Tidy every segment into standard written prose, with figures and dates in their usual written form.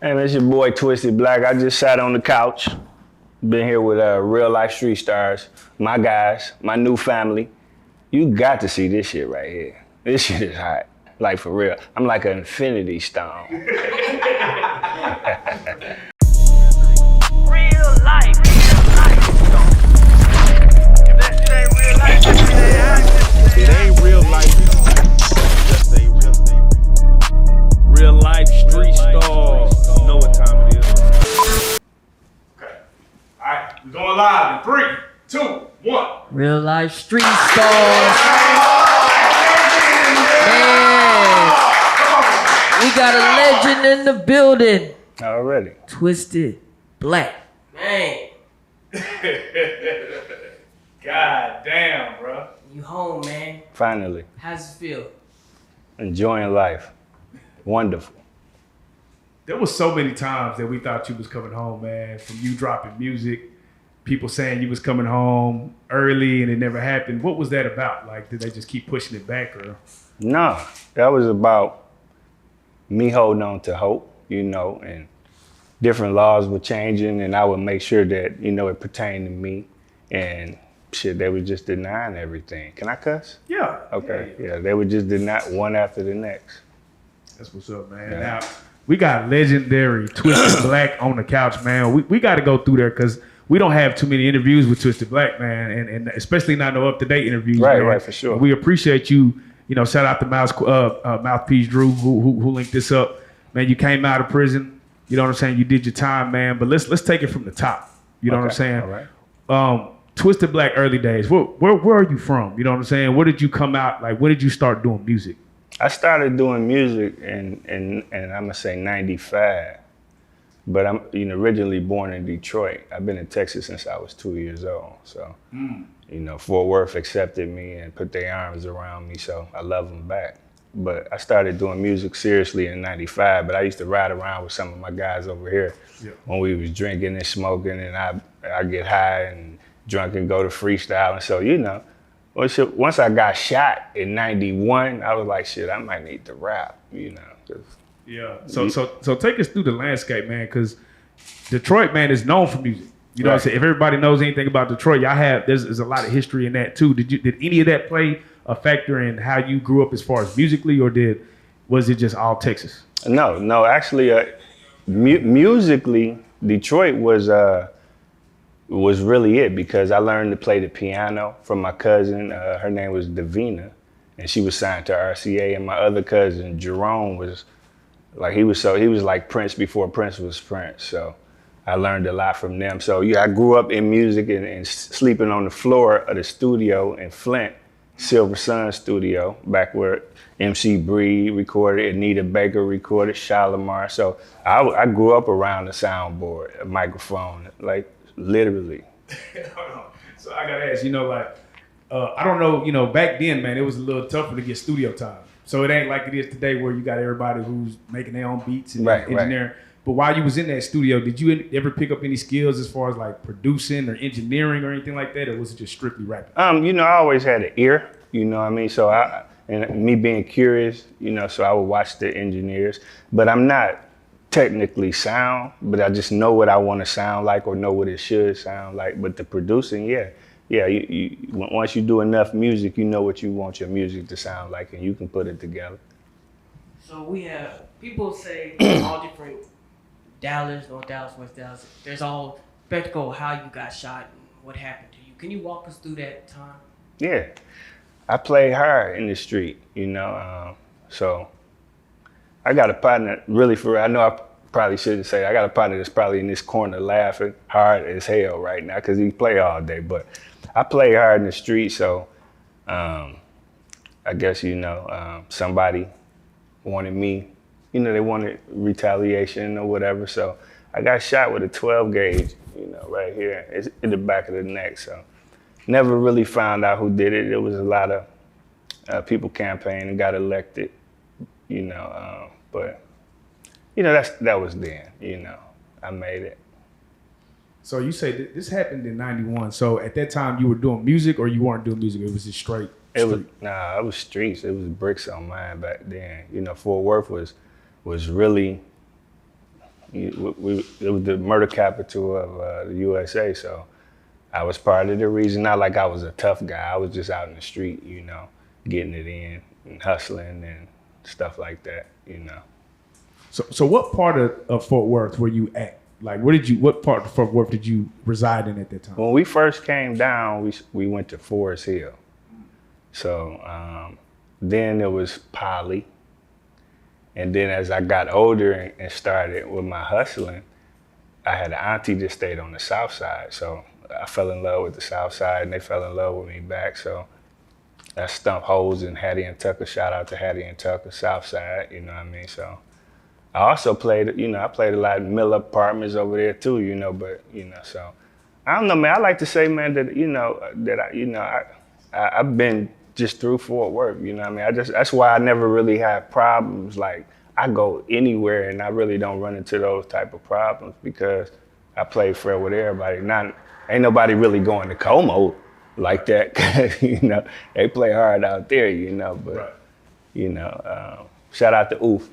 Hey man, it's your boy Twisted Black. I just sat on the couch. Been here with Real Life Street Stars, my guys, my new family. You got to see this shit right here. This shit is hot. Like for real. I'm like an infinity stone. Real life. If that shit ain't real life, it ain't real life. Just ain't real. Real life street stars. You know what time it is. Okay. Alright, we're going live in 3, 2, 1. Real life street stars. Man, we got a legend in the building. Already. Twisted Black. Man, God damn, bro. you home, man. Finally. How's it feel? Enjoying life. Wonderful. There was so many times that we thought you was coming home, man. From you dropping music, people saying you was coming home early and it never happened. What was that about? Like, did they just keep pushing it back or? No, that was about me holding on to hope, you know, and different laws were changing and I would make sure that, you know, it pertained to me and shit, they were just denying everything. Can I cuss? Yeah. Okay, yeah, they were just denying one after the next. That's what's up, man. Yeah. Now, we got legendary Twisted Black on the couch, man. We got to go through there because we don't have too many interviews with Twisted Black, man, and especially not no up-to-date interviews. Right, man. right, for sure. We appreciate you. You know, shout out to Mouthpiece Drew who linked this up. Man, you came out of prison. You know what I'm saying? You did your time, man. But let's take it from the top. You know what I'm saying? All right. Twisted Black early days. Where are you from? You know what I'm saying? Where did you come out? Like, when did you start doing music? I started doing music in I'm gonna say 95, but I'm originally born in Detroit. I've been in Texas since I was 2 years old. So, Fort Worth accepted me and put their arms around me. So I love them back. But I started doing music seriously in 95, but I used to ride around with some of my guys over here when we was drinking and smoking and I get high and drunk and go to freestyle. And so, once I got shot in 91, I was like, shit, I might need to rap, Yeah. So take us through the landscape, man, because Detroit, man, is known for music. You know what I'm saying? If everybody knows anything about Detroit, there's a lot of history in that too. Did any of that play a factor in how you grew up as far as musically, or was it just all Texas? No, actually, musically, Detroit was really it because I learned to play the piano from my cousin. Her name was Davina, and she was signed to RCA. And my other cousin Jerome was like he was like Prince before Prince was Prince. So I learned a lot from them. So I grew up in music and sleeping on the floor of the studio in Flint, Silver Sun Studio, back where MC Bree recorded, Anita Baker recorded, Shalimar. So I grew up around the soundboard, a microphone, like. Literally. So I gotta ask, I don't know, back then, man, it was a little tougher to get studio time. So it ain't like it is today where you got everybody who's making their own beats and engineering. Right. But while you was in that studio, did you ever pick up any skills as far as like producing or engineering or anything like that, or was it just strictly rapping? I always had an ear, you know what I mean? So and me being curious, so I would watch the engineers, but I'm not technically sound, but I just know what I want to sound like or know what it should sound like. But the producing, you once you do enough music, you know what you want your music to sound like, and you can put it together. So we have people say all different Dallas, North Dallas, West Dallas. There's all spectacle how you got shot and what happened to you. Can you walk us through that time? Yeah, I played hard in the street, so. I got a partner, really for real. I know I probably shouldn't say that. I got a partner that's probably in this corner laughing hard as hell right now because he play all day. But I play hard in the street, so I guess, somebody wanted me. They wanted retaliation or whatever. So I got shot with a 12 gauge, right here. It's in the back of the neck. So never really found out who did it. There was a lot of people campaigning and got elected. But that was then, I made it. So you say this happened in 91. So at that time you were doing music or you weren't doing music? It was just straight? It was streets. It was bricks on mine back then. Fort Worth was really it was the murder capital of the USA. So I was part of the reason. Not like I was a tough guy. I was just out in the street, you know, getting it in and hustling and stuff like that, you know. So what part of Fort Worth were you at? Like, what part of Fort Worth did you reside in at that time? When we first came down, we went to Forest Hill. So then it was Poly. And then as I got older and started with my hustling, I had an auntie that stayed on the south side. So I fell in love with the south side and they fell in love with me back. So I stumped hoes in Hattie and Tucker. Shout out to Hattie and Tucker, south side, you know what I mean? So I also played, you know, I played a lot of mill apartments over there too, you know, but, you know, so I don't know, man. I like to say, man, that, you know, I've been just through Fort Worth, you know what I mean? That's why I never really had problems. Like, I go anywhere and I really don't run into those type of problems because I play fair with everybody. Ain't nobody really going to Como like that, 'cause, you know, they play hard out there, you know, but, right. You know, shout out to Oof.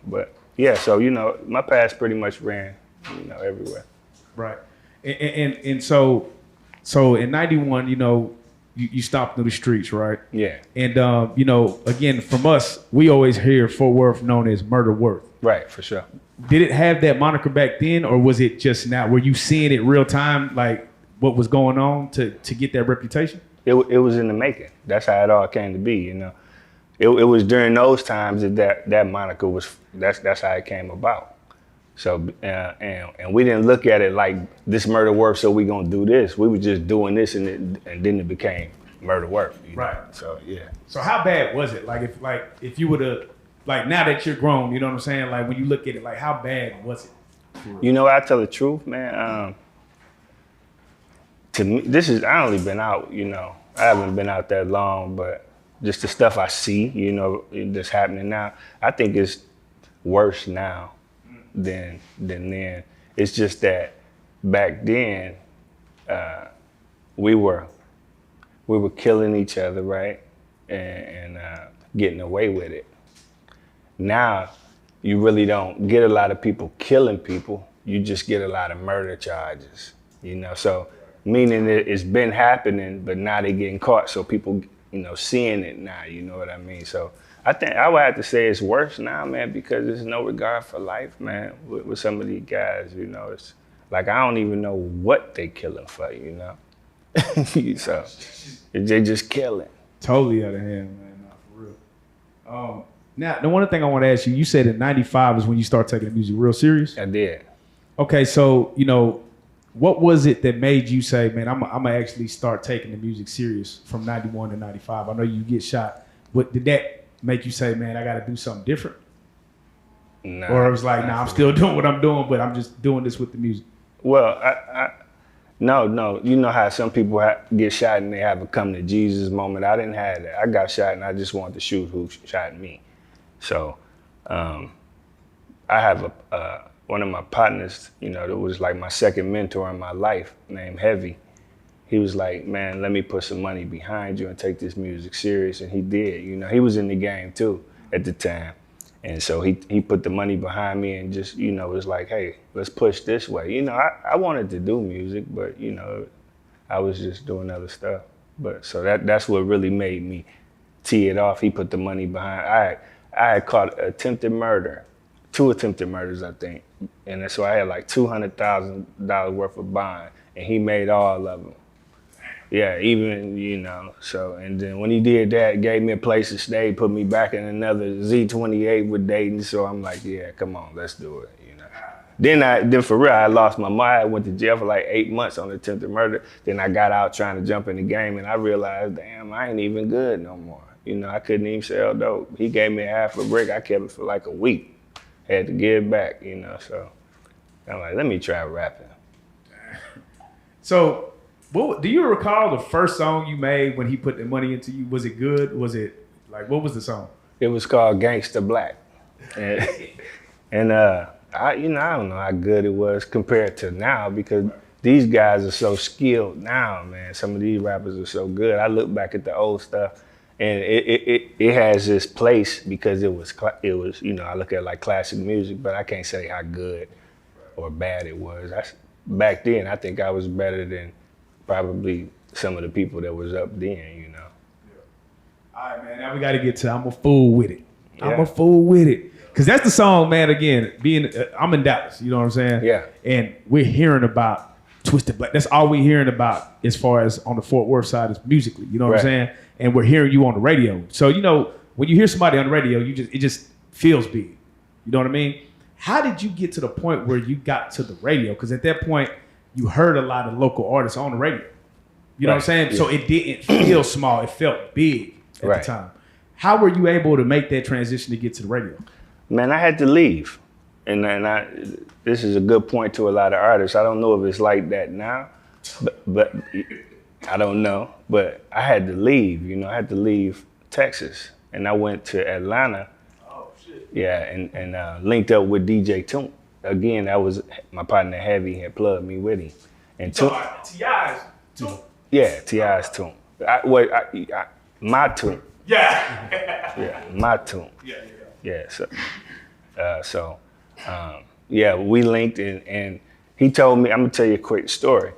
But yeah, so, you know, my past pretty much ran, you know, everywhere. Right. And so in 91, you know, you stopped through the streets, right? Yeah. And, you know, again, from us, we always hear Fort Worth known as Murder Worth. Right, for sure. Did it have that moniker back then, or was it just now? Were you seeing it real time, like what was going on to get that reputation? It was in the making. That's how it all came to be, you know. It was during those times that moniker was, that's how it came about. So, and we didn't look at it like this Murder Worth, so we gonna do this. We were just doing this and then it became Murder Worth. You know? Right. So, yeah. So how bad was it? Like if you would have, like now that you're grown, you know what I'm saying? Like when you look at it, like how bad was it? You know, I tell the truth, man. To me, I only been out, you know, I haven't been out that long, but just the stuff I see, you know, that's happening now, I think it's worse now than then. It's just that back then, we were killing each other, right? And getting away with it. Now, you really don't get a lot of people killing people. You just get a lot of murder charges, you know? So, meaning it's been happening, but now they're getting caught. So people, you know, seeing it now, you know what I mean? So I think I would have to say it's worse now, man, because there's no regard for life, man, with some of these guys, you know. It's like, I don't even know what they killing for, you know? So they just killing. Totally out of hand, man, not for real. Now, the one thing I want to ask you, you said in 95 is when you started taking the music real serious? I did. Okay, so, you know, what was it that made you say, man, I'm gonna actually start taking the music serious from 91 to 95? I know you get shot. What did that make you say, man, I got to do something different? Nah, or it was like, nah, I'm still doing what I'm doing, but I'm just doing this with the music? Well, no. You know how some people get shot and they have a come to Jesus moment. I didn't have that. I got shot and I just wanted to shoot who shot me. So I have one of my partners, you know, that was like my second mentor in my life, named Heavy. He was like, man, let me put some money behind you and take this music serious. And he did, you know, he was in the game too at the time. And so he put the money behind me and just, you know, was like, hey, let's push this way. You know, I wanted to do music, but, you know, I was just doing other stuff. But so that's what really made me tee it off. He put the money behind. I had caught attempted murder, 2 attempted murders, I think. And so I had like $200,000 worth of bond, and he made all of them. Yeah, even, you know, so, and then when he did that, gave me a place to stay, put me back in another Z28 with Dayton, so I'm like, yeah, come on, let's do it, you know. Then for real, I lost my mind. I went to jail for like 8 months on attempted murder. Then I got out trying to jump in the game, and I realized, damn, I ain't even good no more. You know, I couldn't even sell dope. He gave me half a brick. I kept it for like a week. Had to give it back, you know, so I'm like, let me try rapping. So, do you recall the first song you made when he put the money into you? Was it good? Was it, like, what was the song? It was called Gangsta Black. And I don't know how good it was compared to now, because these guys are so skilled now, man. Some of these rappers are so good. I look back at the old stuff, and it has this place because it was, you know, I look at like classic music, but I can't say how good or bad it was. Back then, I think I was better than probably some of the people that was up then, you know. All right, man. Now we got to get to I'm a fool with it. Yeah. I'm a fool with it. Because that's the song, man, again, I'm in Dallas, you know what I'm saying? Yeah. And we're hearing about Twisted Black. That's all we're hearing about as far as on the Fort Worth side is musically, you know what I'm saying? And we're hearing you on the radio. So, you know, when you hear somebody on the radio, it just feels big. You know what I mean? How did you get to the point where you got to the radio? Because at that point, you heard a lot of local artists on the radio. You know what I'm saying? Yeah. So it didn't feel small. It felt big at the time. How were you able to make that transition to get to the radio? Man, I had to leave. And this is a good point to a lot of artists. I don't know if it's like that now, but I don't know. But I had to leave, you know. I had to leave Texas. And I went to Atlanta. Oh, shit. Yeah, and linked up with DJ Toomp. Again, that was my partner Heavy had plugged me with him. And T.I.'s Toomp? Yeah, T.I.'s Toomp. My Toomp. Yeah. Yeah, my Toomp. Yeah. So, we linked and he told me, I'm gonna tell you a quick story.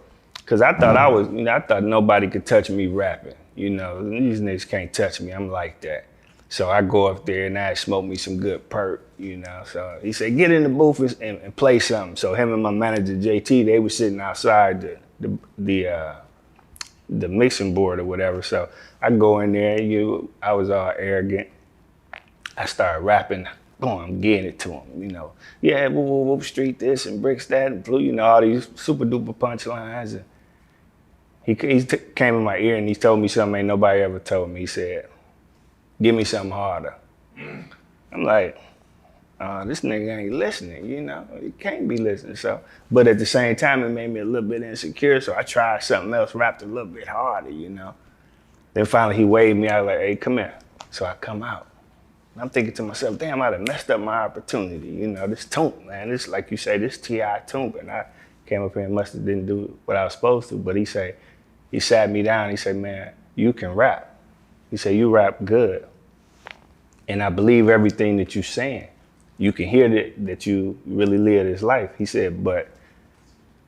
Cause I thought I thought nobody could touch me rapping. You know, these niggas can't touch me, I'm like that. So I go up there and I smoke me some good perk, you know. So he said, get in the booth and play something. So him and my manager JT, they were sitting outside the mixing board or whatever. So I go in there, I was all arrogant. I started rapping, I'm getting it to him, you know. Yeah, whoop, street this and bricks that and blue, you know, all these super duper punchlines. And he came in my ear and he told me something ain't nobody ever told me. He said, give me something harder. I'm like, this nigga ain't listening, you know. He can't be listening. So, but at the same time, it made me a little bit insecure. So I tried something else, rapped a little bit harder, you know. Then finally he waved me out like, hey, come here. So I come out. I'm thinking to myself, damn, I done messed up my opportunity. You know, this Toomp, man, this, like you say, this T.I. Toomp. And I came up here and must have didn't do what I was supposed to. But he sat me down. He said, man, you can rap. He said, you rap good. And I believe everything that you're saying. You can hear that you really live this life. He said, but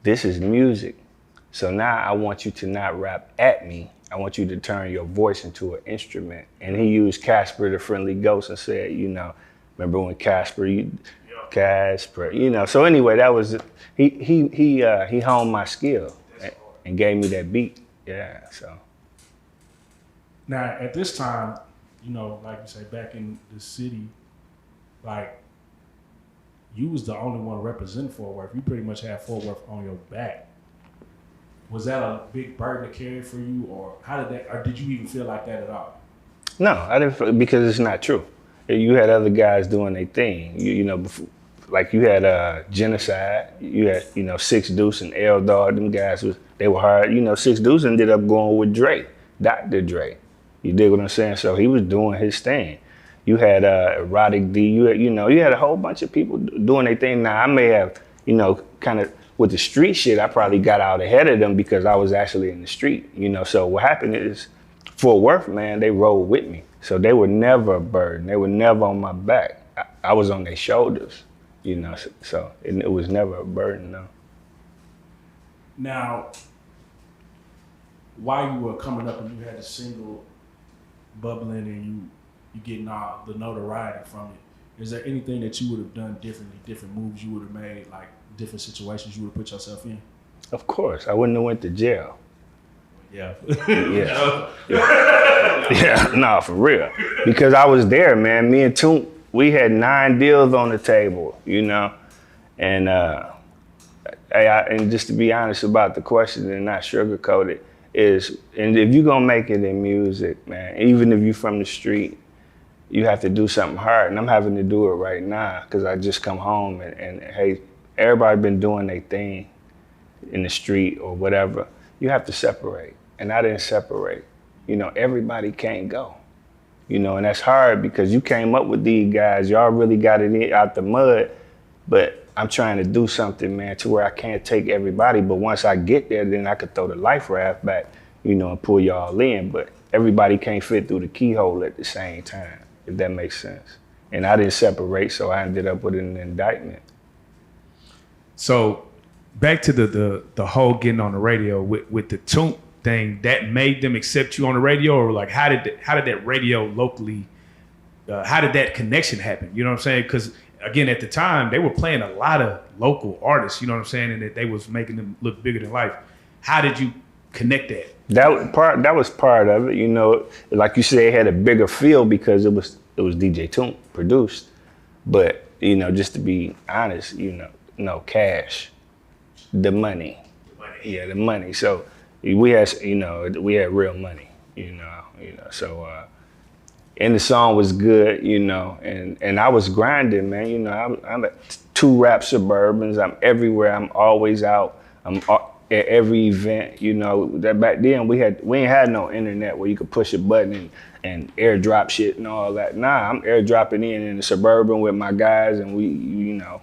this is music. So now I want you to not rap at me. I want you to turn your voice into an instrument. And he used Casper the Friendly Ghost and said, you know, remember when Casper, you know. So anyway, that was, he honed my skill and gave me that beat. Yeah, so. Now, at this time, you know, like you say, back in the city, like, you was the only one representing Fort Worth. You pretty much had Fort Worth on your back. Was that a big burden to carry for you, or did you even feel like that at all? No, I didn't feel, because it's not true. You had other guys doing their thing. You know, before, like you had Genocide. You had, you know, Six Deuce and Errol. Them guys they were hard. You know, Six Deuce ended up going with Dre, Dr. Dre. You dig what I'm saying? So he was doing his thing. You had Erotic D. You had a whole bunch of people doing their thing. Now I may have, you know, kind of. With the street shit, I probably got out ahead of them because I was actually in the street, you know. So what happened is, Fort Worth, man, they rolled with me. So they were never a burden. They were never on my back. I was on their shoulders, you know. So it was never a burden, no. Now, while you were coming up and you had the single bubbling and you getting all the notoriety from it, is there anything that you would have done differently, different moves you would have made, like different situations you would have put yourself in? Of course, I wouldn't have went to jail. Yeah. Yeah, no, for real. Because I was there, man. Me and Toomp, we had 9 deals on the table, you know. And and just to be honest about the question and not sugarcoat it, and if you're gonna make it in music, man, even if you're from the street, you have to do something hard. And I'm having to do it right now because I just come home and hey, everybody been doing their thing in the street or whatever. You have to separate. And I didn't separate. You know, everybody can't go. You know, and that's hard because you came up with these guys. Y'all really got it out the mud. But I'm trying to do something, man, to where I can't take everybody. But once I get there, then I could throw the life raft back, you know, and pull y'all in. But everybody can't fit through the keyhole at the same time, if that makes sense. And I didn't separate, so I ended up with an indictment. So back to the whole getting on the radio with the Toomp thing, that made them accept you on the radio, or like how did that radio locally, how did that connection happen? You know what I'm saying? Because again, at the time they were playing a lot of local artists, you know what I'm saying, and that they was making them look bigger than life. How did you connect that? That was part of it, you know. Like you say, it had a bigger feel because it was DJ Toomp produced. But you know, just to be honest, you know, cash, the money, yeah, the money. So we had real money, you know. So and the song was good, you know, and I was grinding, man. You know, I'm at 2 rap Suburbans. I'm everywhere. I'm always out. I'm at every event, you know. That back then we ain't had no internet where you could push a button and airdrop shit and all that. Nah, I'm airdropping in the Suburban with my guys, and we, you know,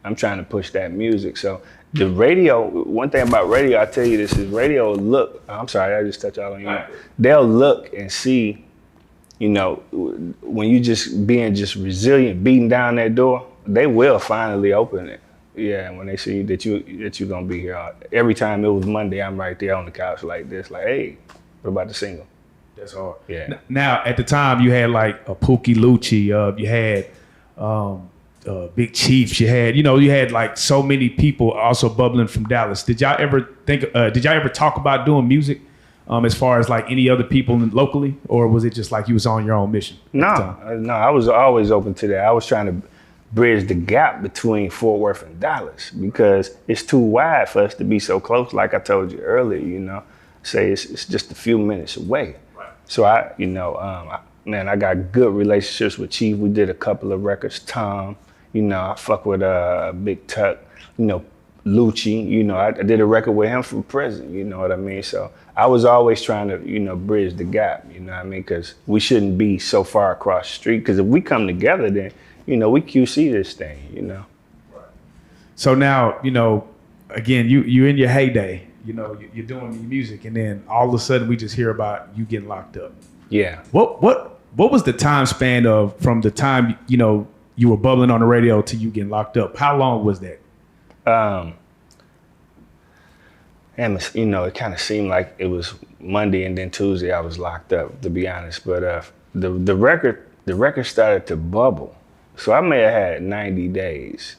I'm trying to push that music. So the radio, one thing about radio, I tell you this, is radio look, I'm sorry, I just touched all on you. Right. They'll look and see, you know, when you just being just resilient, beating down that door, they will finally open it. Yeah, when they see that you're gonna be here. Every time it was Monday, I'm right there on the couch like this, like, hey, what about the single? That's hard. Yeah. Now, at the time, you had like a Pookie Lucci, you had Big Chiefs, you had like so many people also bubbling from Dallas. Did y'all ever talk about doing music as far as like any other people locally, or was it just like you was on your own mission? No, I was always open to that. I was trying to bridge the gap between Fort Worth and Dallas because it's too wide for us to be so close. Like I told you earlier, you know, say it's just a few minutes away. Right. So I got good relationships with Chief. We did a couple of records. Tom, you know, I fuck with Big Tuck, you know, Lucci, you know, I did a record with him from prison, you know what I mean? So I was always trying to, you know, bridge the gap, you know what I mean? Because we shouldn't be so far across the street, because if we come together, then, you know, we QC this thing, you know? Right. So now, you know, again, you in your heyday, you know, you're doing your music, and then all of a sudden we just hear about you getting locked up. Yeah. What was the time span of from the time, you know, you were bubbling on the radio to you getting locked up? How long was that? And you know, it kind of seemed like it was Monday and then Tuesday I was locked up, to be honest. But the record started to bubble, so I may have had 90 days.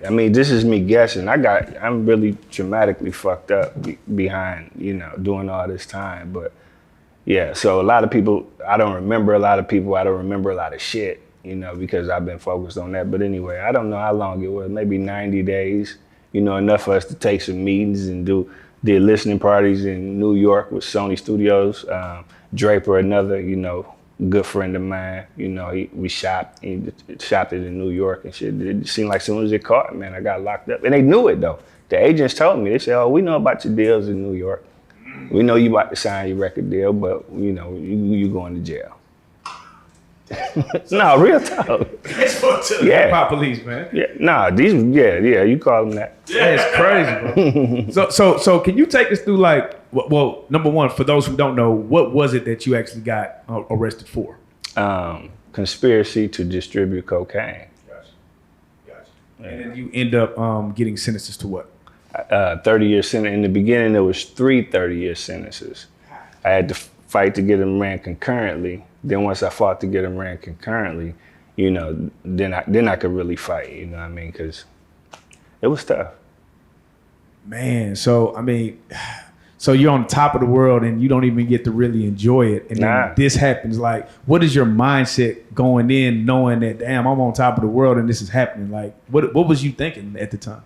I mean, this is me guessing. I'm really dramatically fucked up behind, you know, doing all this time. But yeah, so a lot of people, I don't remember a lot of people. I don't remember a lot of shit, you know, because I've been focused on that. But anyway, I don't know how long it was, maybe 90 days, you know, enough for us to take some meetings and did listening parties in New York with Sony Studios. Draper, another, you know, good friend of mine, you know, we shopped it in New York and shit. It seemed like as soon as it caught, man, I got locked up. And they knew it though. The agents told me, they said, oh, we know about your deals in New York. We know you about to sign your record deal, but you know, you going to jail. No, real talk. It's for yeah. Pop police, man. Yeah, nah, you call them that. Yeah, it's crazy, bro. So can you take us through like, well, number one, for those who don't know, what was it that you actually got arrested for? Conspiracy to distribute cocaine. Gotcha. Yeah. And then you end up getting sentences to what? 30-year sentence. In the beginning, there was 3 30-year sentences. I had to fight to get them ran concurrently. Then once I fought to get them ran concurrently, you know, then I could really fight, you know what I mean? Because it was tough. Man, so, I mean, so you're on top of the world and you don't even get to really enjoy it. And then this happens. Like, what is your mindset going in knowing that, damn, I'm on top of the world and this is happening? Like, what was you thinking at the time?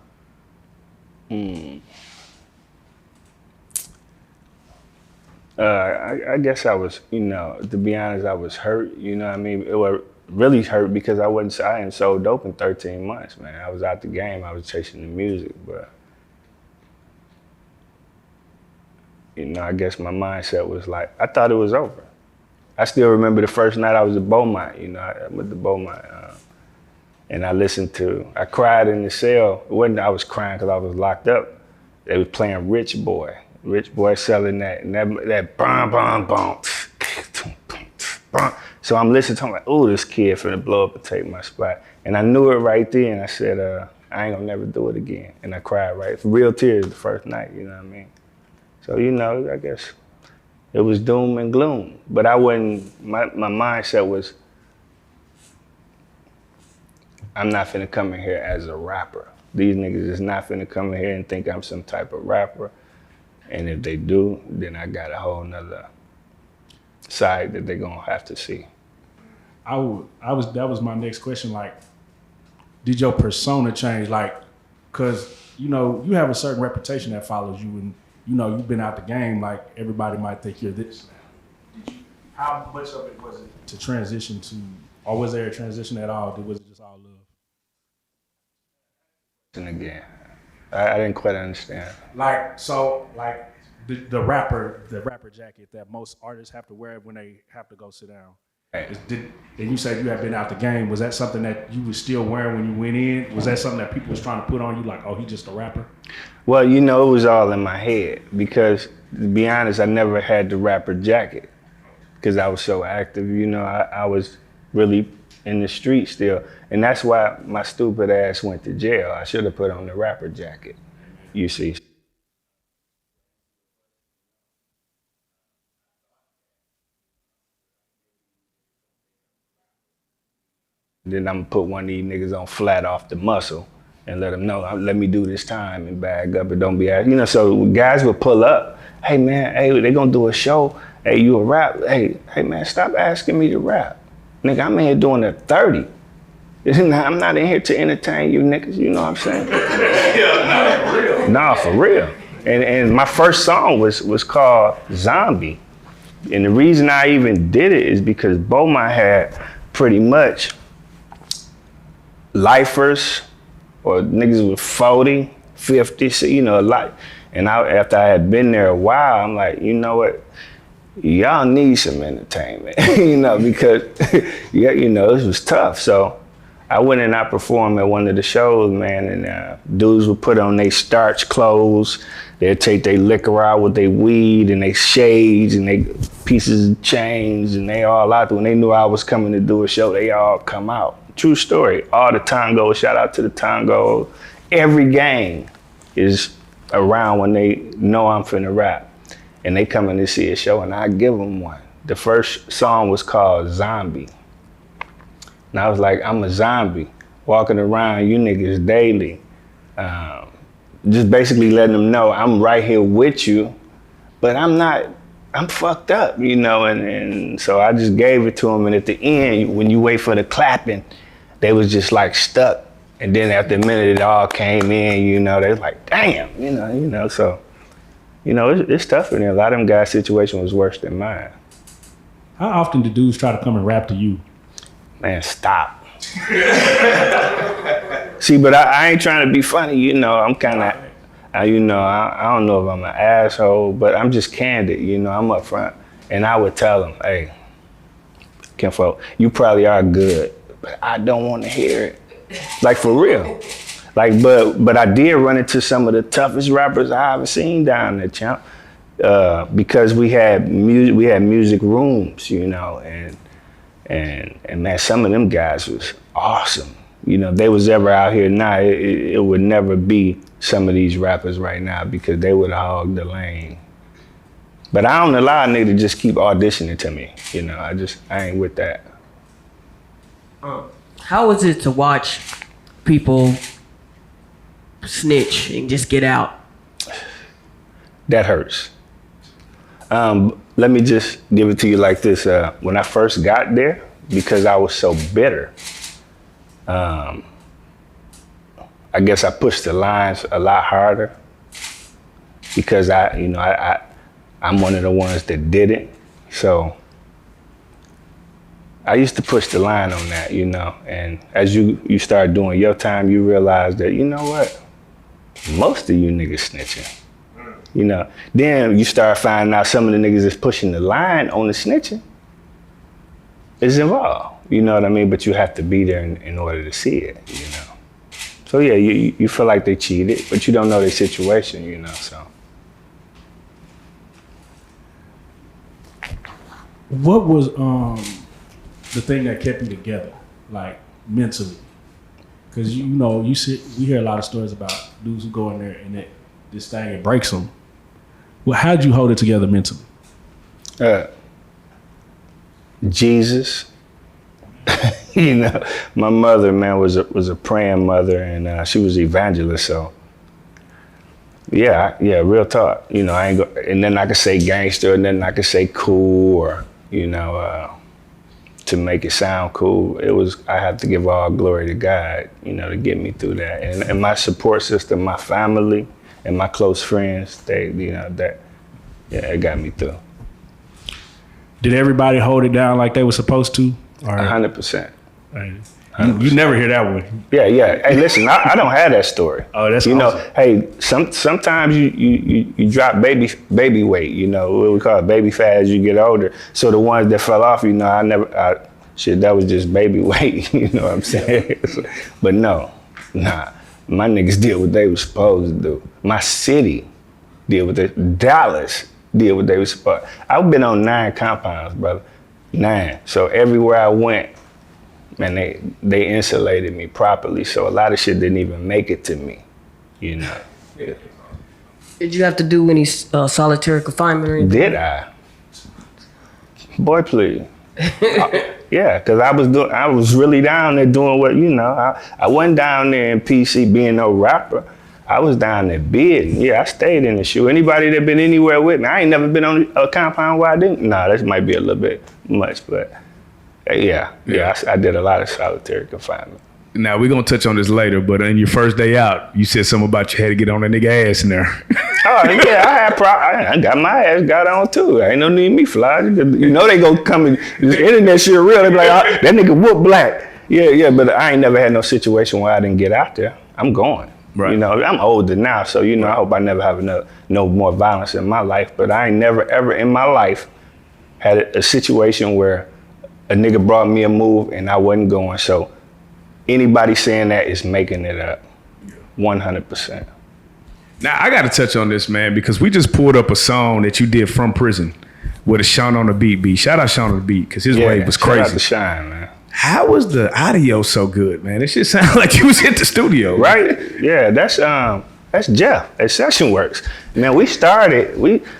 I guess I was, you know, to be honest, I was hurt, you know what I mean? It was really hurt because I hadn't sold dope in 13 months, man. I was out the game, I was chasing the music, but, you know, I guess my mindset was like, I thought it was over. I still remember the first night I was at Beaumont, you know, I went to Beaumont, and I cried in the cell. It wasn't I was crying because I was locked up. They was playing Rich Boy selling that, and that bum, bum, bum. So I'm listening to him like, oh, this kid finna blow up and take my spot. And I knew it right then. I said, I ain't gonna never do it again. And I cried, right? Real tears the first night, you know what I mean? So, you know, I guess it was doom and gloom. But I wasn't, my mindset was, I'm not finna come in here as a rapper. These niggas is not finna come in here and think I'm some type of rapper. And if they do, then I got a whole nother side that they're gonna have to see. That was my next question. Like, did your persona change? Like, cause you know, you have a certain reputation that follows you, and you know, you've been out the game. Like, everybody might think you're this now. How much of it was it to transition to, or was there a transition at all? Was it just all love? And again, I didn't quite understand. Like, so, like the rapper jacket that most artists have to wear when they have to go sit down. Right. And you said you had been out the game. Was that something that you were still wearing when you went in? Was that something that people was trying to put on you, like, oh, he just a rapper? Well, you know, it was all in my head because, to be honest, I never had the rapper jacket because I was so active. You know, I was really in the street still. And that's why my stupid ass went to jail. I should have put on the rapper jacket, you see. Then I'm gonna put one of these niggas on flat off the muscle and let them know, let me do this time and bag up and don't be, you know, so guys would pull up, hey man, hey, they gonna do a show, hey, you a rap, hey man, stop asking me to rap. Nigga, I'm in here doing a 30. I'm not in here to entertain you niggas, you know what I'm saying? Yeah, for real. Nah, for real. And my first song was called Zombie. And the reason I even did it is because Beaumont had pretty much lifers or niggas with 40, 50, so, you know, a lot. And after I had been there a while, I'm like, you know what? Y'all need some entertainment, you know, because, yeah, you know, this was tough. So I went and I performed at one of the shows, man, and dudes would put on their starch clothes. They'd take their liquor out with their weed and their shades and their pieces of chains, and they all out there. When they knew I was coming to do a show, they all come out. True story. All the tangos, shout out to the tangos. Every gang is around when they know I'm finna rap. And they come in to see a show and I give them one. The first song was called Zombie. And I was like, I'm a zombie, walking around you niggas daily. Just basically letting them know I'm right here with you, but I'm fucked up, you know, and so I just gave it to them. And at the end, when you wait for the clapping, they was just like stuck. And then after a minute, it all came in, you know, they was like, damn, you know, so, you know, it's tough in there. A lot of them guys' situation was worse than mine. How often do dudes try to come and rap to you? Man, stop. See, but I ain't trying to be funny, you know, I'm kind of, you know, I don't know if I'm an asshole, but I'm just candid, you know, I'm up front. And I would tell them, hey, kinfolk, you probably are good, but I don't want to hear it. Like, for real. Like, but I did run into some of the toughest rappers I ever seen down there, champ, because we had music rooms, you know, and man, some of them guys was awesome. You know, they was ever out here now, it would never be some of these rappers right now because they would hog the lane. But I don't allow a nigga to just keep auditioning to me. You know, I ain't with that. How is it to watch people snitch and just get out? That hurts. Let me just give it to you like this. When I first got there, because I was so bitter, I guess I pushed the lines a lot harder because I'm one of the ones that did it. So I used to push the line on that, you know, and as you start doing your time, you realize that, you know what, most of you niggas snitching. You know, then you start finding out some of the niggas that's pushing the line on the snitching is involved. You know what I mean? But you have to be there in order to see it, you know. So yeah, you feel like they cheated, but you don't know their situation, you know, so. What was the thing that kept you together, like mentally? Because we hear a lot of stories about dudes who go in there and this thing, it breaks them. Well, how'd you hold it together mentally? Jesus. My mother, man, was a praying mother, and she was an evangelist. So, yeah, real talk. I ain't go, and then I could say gangster, and then I could say cool, or to make it sound cool. I had to give all glory to God, to get me through that, and my support system, my family, and my close friends. It got me through. Did everybody hold it down like they were supposed to? 100%. You never hear that one. Yeah. Hey, listen, I don't have that story. Oh, that's awesome. Hey, sometimes you drop baby weight. What we call it, baby fat as you get older. So the ones that fell off, that was just baby weight. You know what I'm saying? But no, nah, my niggas did what they were supposed to do. My city did what Dallas did what they were supposed. I've been on 9 compounds, brother. 9. So everywhere I went, man, they insulated me properly. So a lot of shit didn't even make it to me, Yeah. Did you have to do any solitary confinement or anything? Did I? Boy, please. Yeah, because I was really down there doing what, I wasn't down there in PC being no rapper. I was down there bidding. Yeah, I stayed in the shoe. Anybody that been anywhere with me, I ain't never been on a compound where I didn't. Nah, that might be a little bit much, but yeah. I did a lot of solitary confinement. Now, we're going to touch on this later, but on your first day out, you said something about you had to get on a nigga ass in there. Oh, yeah, I got my ass got on too. Ain't no need me fly. They go come and the internet shit real. They be like, oh, that nigga whoop black. Yeah, but I ain't never had no situation where I didn't get out there. I'm going. Right. I'm older now, so I hope I never have no more violence in my life. But I ain't never ever in my life had a situation where a nigga brought me a move and I wasn't going. So anybody saying that is making it up, 100%. Now I got to touch on this, man, because we just pulled up a song that you did from prison with a Sean on the beat. Shout out Sean on the beat, because his wave was crazy. Shout out to Shine, man. How was the audio so good, man? It just sounded like you was at the studio. Right? Yeah, that's Jeff at Session Works. Man, we started,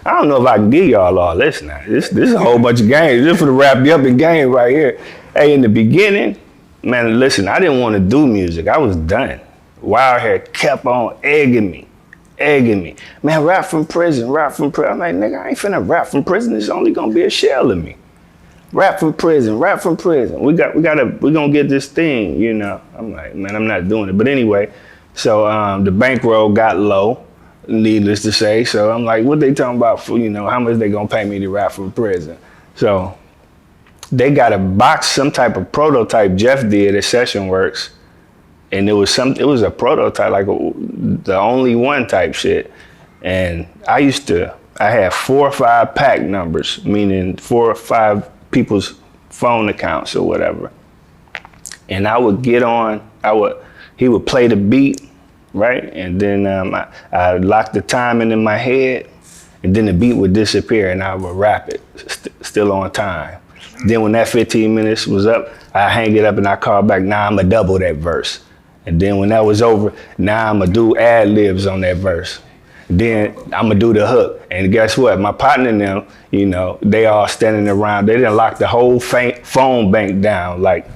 I don't know if I can give y'all all this now. This is a whole bunch of games. This for the wrap you up in game right here. Hey, in the beginning, man, listen, I didn't want to do music. I was done. Wild Hair kept on egging me. Man, rap from prison. I'm like, nigga, I ain't finna rap from prison. It's only gonna be a shell of me. Rap from prison. We gonna get this thing, I'm like, man, I'm not doing it. But anyway, so the bankroll got low, needless to say. So I'm like, what they talking about for, how much they gonna pay me to rap from prison? So they got a box, some type of prototype Jeff did at Session Works. And it was a prototype, like the only one type shit. And I had 4 or 5 pack numbers, meaning 4 or 5 people's phone accounts or whatever. And I would get on, he would play the beat, right? And then I lock the timing in my head, and then the beat would disappear and I would rap it, still on time. Then when that 15 minutes was up, I hang it up and I call back, now I'ma double that verse. And then when that was over, now I'ma do ad-libs on that verse. Then I'ma do the hook. And guess what? My partner and them, they all standing around. They didn't lock the whole phone bank down like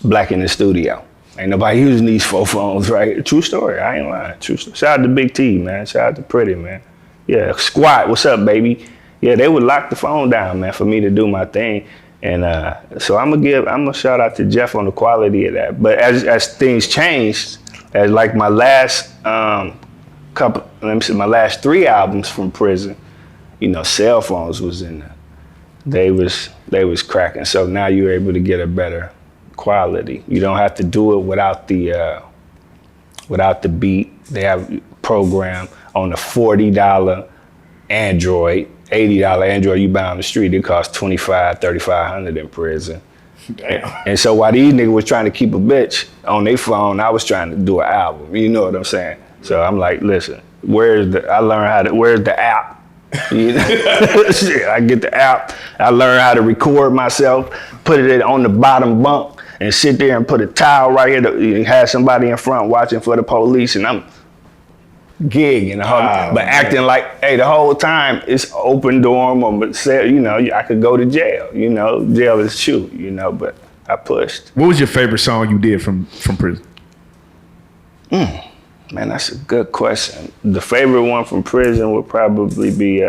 Black in the Studio. Ain't nobody using these 4 phones, right? True story, I ain't lying. True story. Shout out to Big T, man. Shout out to Pretty, man. Yeah, Squat, what's up, baby? Yeah, they would lock the phone down, man, for me to do my thing. And so I'm gonna shout out to Jeff on the quality of that. But as things changed, as like my last my last 3 albums from prison, cell phones was in there. They was cracking. So now you're able to get a better quality. You don't have to do it without the beat. They have a program on a $40 Android. $80 Android you buy on the street, it costs $2,500, $3,500 in prison. Damn. And so while these niggas was trying to keep a bitch on their phone, I was trying to do an album. You know what I'm saying? So I'm like, listen, where's the app? I get the app. I learned how to record myself, put it on the bottom bunk, and sit there and put a towel right here and have somebody in front watching for the police, and I'm gigging the whole, but acting like, hey, the whole time it's open dorm, or you know, I could go to jail. You know, jail is shoot. You know, but I pushed. What was your favorite song you did from prison? Man, that's a good question. The favorite one from prison would probably be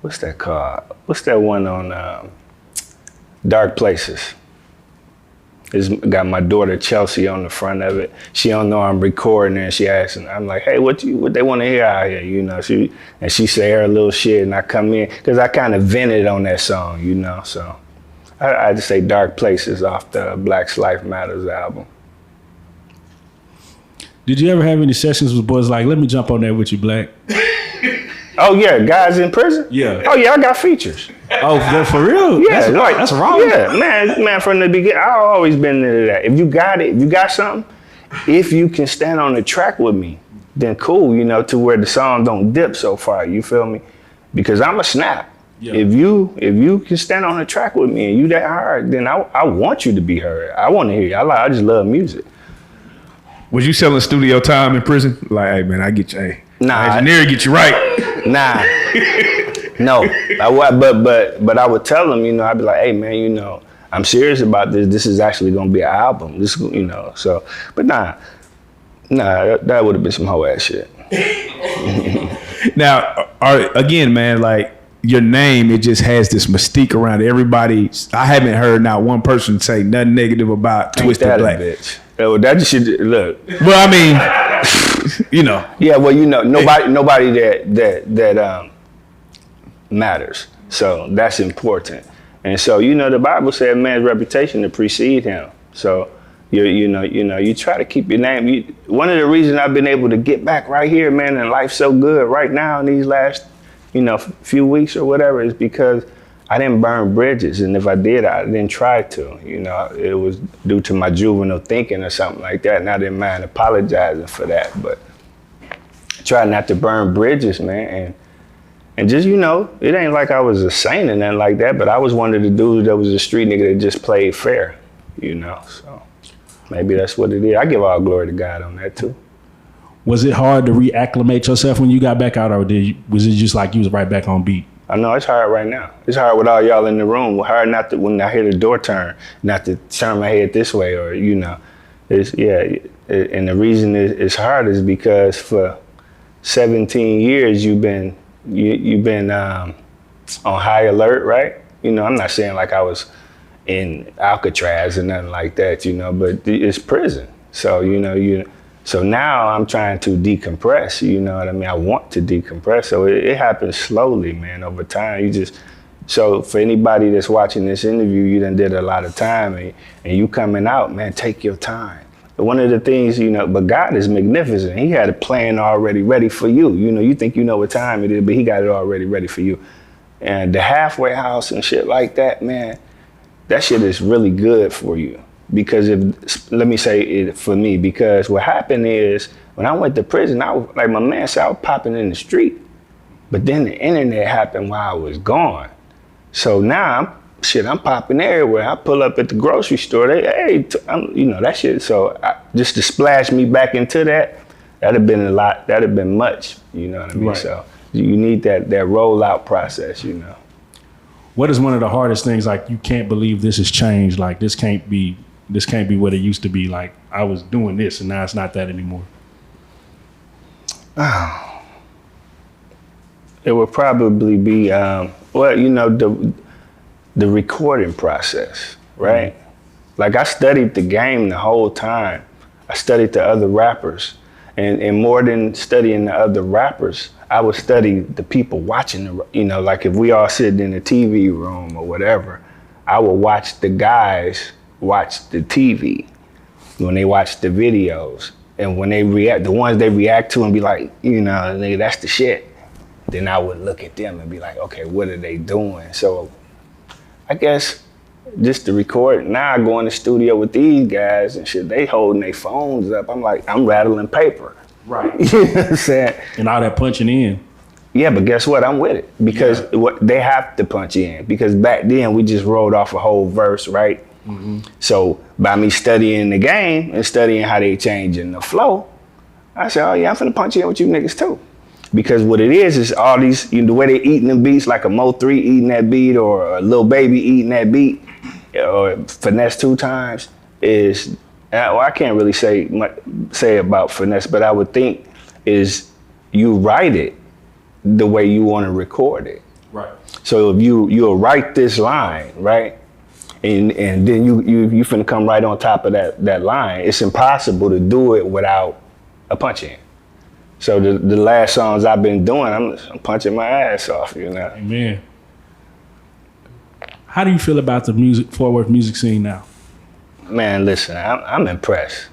what's that called? What's that one on Dark Places? It's got my daughter Chelsea on the front of it. She don't know I'm recording, and she asks, and I'm like, hey, what they want to hear out here? You know, she say her little shit, and I come in because I kind of vented on that song, you know. So I just say Dark Places off the Black's Life Matters album. Did you ever have any sessions with boys like, let me jump on that with you, Black? Oh yeah, guys in prison. Yeah. Oh yeah, I got features. Oh, for real? Yeah, that's wrong. Yeah, man, from the beginning, I've always been into that. If you got it, if you got something, if you can stand on the track with me, then cool, you know, to where the song don't dip so far. You feel me? Because I'm a snap. Yeah. If you can stand on the track with me and you that hard, then I want you to be heard. I want to hear you. I just love music. Was you selling studio time in prison? Like, hey man, I get you. Hey, nah, engineer get you right. Nah, no. But I would tell them, you know, I'd be like, hey man, you know, I'm serious about this. This is actually gonna be an album. This, you know, so. But nah, that would have been some whole ass shit. Now, again, man, like your name, it just has this mystique around it. Everybody. I haven't heard not one person say nothing negative about Twisted Black. Bitch. That just should look. Well, I mean, you know. Yeah, well, you know, nobody that matters. So that's important. And so, you know, the Bible said man's reputation to precede him. So you try to keep your name. One of the reasons I've been able to get back right here, man, and life's so good right now in these last, you know, few weeks or whatever, is because I didn't burn bridges, and if I did, I didn't try to. You know, it was due to my juvenile thinking or something like that, and I didn't mind apologizing for that. But try not to burn bridges, man, and just, you know, it ain't like I was a saint or nothing like that, but I was one of the dudes that was a street nigga that just played fair, you know. So maybe that's what it is. I give all glory to God on that too. Was it hard to reacclimate yourself when you got back out, or was it just like you was right back on beat? I know it's hard right now. It's hard with all y'all in the room. Hard not to, when I hear the door turn, not to turn my head this way, or, you know, and the reason it's hard is because for 17 years you've been on high alert, right? You know, I'm not saying like I was in Alcatraz or nothing like that, you know, but it's prison. So, you know, so now I'm trying to decompress, you know what I mean? I want to decompress. So it happens slowly, man, over time. So for anybody that's watching this interview, you done did a lot of time, and you coming out, man, take your time. One of the things, you know, but God is magnificent. He had a plan already ready for you. You know, you think you know what time it is, but he got it already ready for you. And the halfway house and shit like that, man, that shit is really good for you. Because let me say it for me, because what happened is when I went to prison, I was, like my man said, I was popping in the street. But then the internet happened while I was gone. So now I'm popping everywhere. I pull up at the grocery store, you know, that shit. So just to splash me back into that'd have been a lot, that'd have been much, you know what I mean? Right. So you need that rollout process, you know. What is one of the hardest things, like, you can't believe this has changed, like this can't be what it used to be, like I was doing this and now it's not that anymore? Oh. It would probably be, well, you know, the recording process, right? Mm-hmm. Like I studied the game the whole time. I studied the other rappers, and more than studying the other rappers, I would study the people watching, you know, like if we all sitting in a TV room or whatever, I would watch the guys watch the TV when they watch the videos, and when they react, the ones they react to and be like, you know, nigga, that's the shit. Then I would look at them and be like, okay, what are they doing? So I guess just to record, now I go in the studio with these guys and shit, they holding their phones up. I'm like, I'm rattling paper. Right. You know what I'm saying? And all that punching in. Yeah, but guess what? I'm with it because they have to punch in because back then we just rolled off a whole verse, right? So by me studying the game and studying how they changing the flow, I said, oh yeah, I'm finna punch in with you niggas too. Because what it is all these, the way they eating them beats, like a Mo3 eating that beat or a Lil Baby eating that beat or Finesse 2 times is, well, I can't really say about Finesse, but I would think is you write it the way you want to record it. Right. So if you'll write this line, right? And then you finna come right on top of that line. It's impossible to do it without a punch in. So the last songs I've been doing, I'm punching my ass off, Amen. How do you feel about the Fort Worth music scene now? Man, listen, I'm impressed.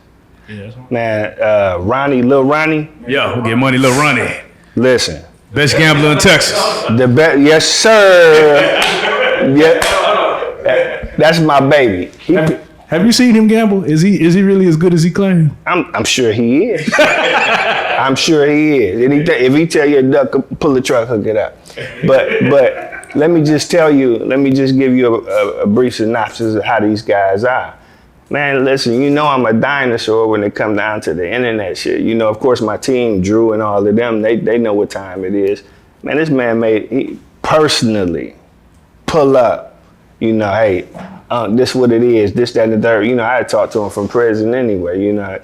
Yeah, that's Man, Lil Ronnie. Yo, we'll get money, Lil Ronnie. Listen. Best gambler in Texas. The best, yes sir. Yeah, that's my baby. Have you seen him gamble? Is he really as good as he claims? I'm sure he is. I'm sure he is. And if he tell you a duck, pull the truck, hook it up. But let me just give you a brief synopsis of how these guys are. Man, listen, I'm a dinosaur when it comes down to the internet shit. Of course, my team, Drew and all of them, they know what time it is. Man, this man he personally pull up, hey, this what it is, this, that, and the third. I had talked to him from prison anyway,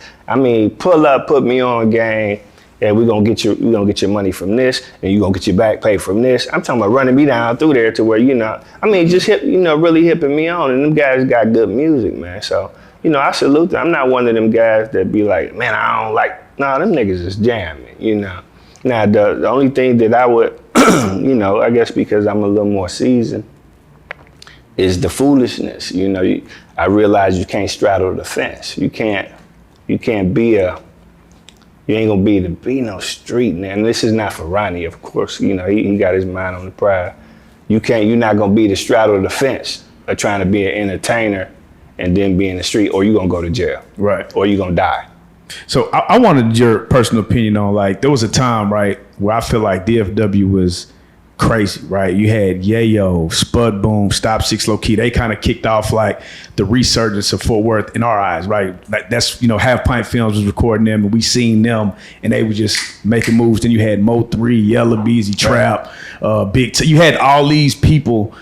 pull up, put me on game, and we're gonna get your money from this, and you're gonna get your back pay from this. I'm talking about running me down through there to where, just really hipping me on. And them guys got good music, man. So, I salute them. I'm not one of them guys that be like, man, I don't like, nah, them niggas is jamming, Now, the only thing that I would, I guess because I'm a little more seasoned, is the foolishness. I realize you can't straddle the fence. You ain't gonna be no street, man. This is not for Ronnie, of course. He got his mind on the prize. You're not gonna be the straddle the fence of trying to be an entertainer and then be in the street, or you're gonna go to jail. Right. Or you're gonna die. So I wanted your personal opinion on, like, there was a time, right, where I feel like DFW was crazy, right? You had Yayo, Spud Boom, Stop 6 Low Key. They kind of kicked off like the resurgence of Fort Worth in our eyes, right? Like that's, Half Pint Films was recording them and we seen them and they were just making moves. Then you had Mo3, Yella Beezy, Trap, Big T. You had all these people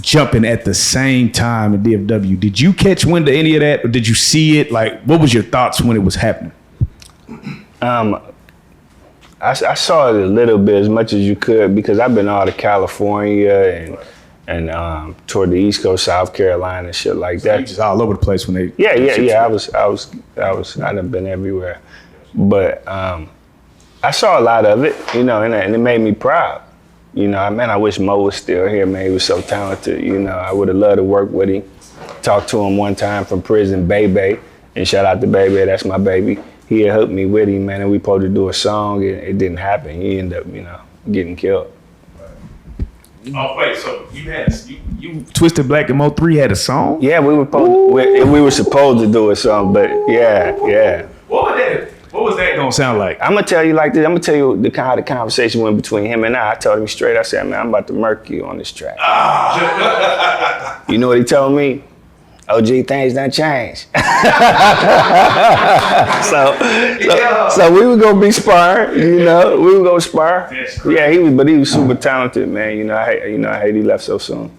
jumping at the same time in DFW. Did you catch wind of any of that, or did you see it? Like, what was your thoughts when it was happening? I saw it a little bit, as much as you could, because I've been all to California and toward the East Coast, South Carolina, and shit like that. Just all over the place when they. Yeah. I done been everywhere, but I saw a lot of it, and it made me proud. I wish Mo was still here, man. He was so talented. I would have loved to work with him. Talked to him one time from prison, Bebe, and shout out to Bebe. That's my baby. He had hooked me with him, man, and we supposed to do a song, and it didn't happen. He ended up, getting killed. Oh wait, so you Twisted Black and Mo3 had a song? Yeah, we were supposed to do a song, but yeah. What was that gonna sound like? I'm gonna tell you like this. I'm gonna tell you how the conversation went between him and I. I told him straight. I said, man, I'm about to murk you on this track. You know what he told me? OG, things done changed. so we were gonna be sparring, we were gonna spar. Yeah, he was super talented, man. I hate he left so soon.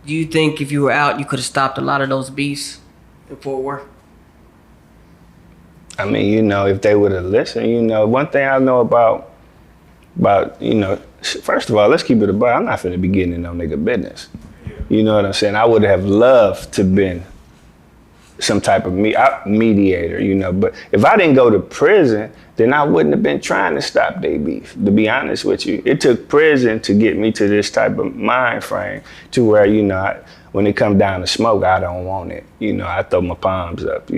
Do you think if you were out, you could have stopped a lot of those beasts in Fort Worth? I mean, if they would have listened, one thing I know about, first of all, let's keep it about. I'm not finna be getting in no nigga business. You know what I'm saying? I would have loved to been some type of mediator, but if I didn't go to prison, then I wouldn't have been trying to stop their beef, to be honest with you. It took prison to get me to this type of mind frame to where, when it comes down to smoke, I don't want it. I throw my palms up,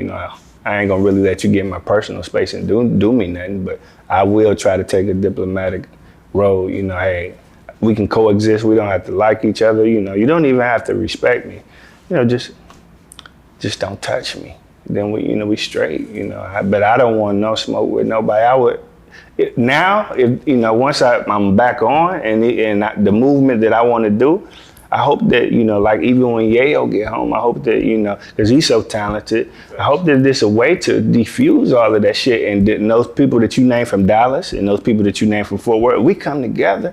I ain't gonna really let you get in my personal space and do me nothing, but I will try to take a diplomatic road, hey, we can coexist. We don't have to like each other. You don't even have to respect me. Just don't touch me. then we straight, but I don't want no smoke with nobody. Now, if once I'm back on and the movement that I want to do, I hope that like even when Yayo get home, I hope that because he's so talented, I hope that there's a way to diffuse all of that shit, and those people that you name from Dallas and those people that you name from Fort Worth, we come together,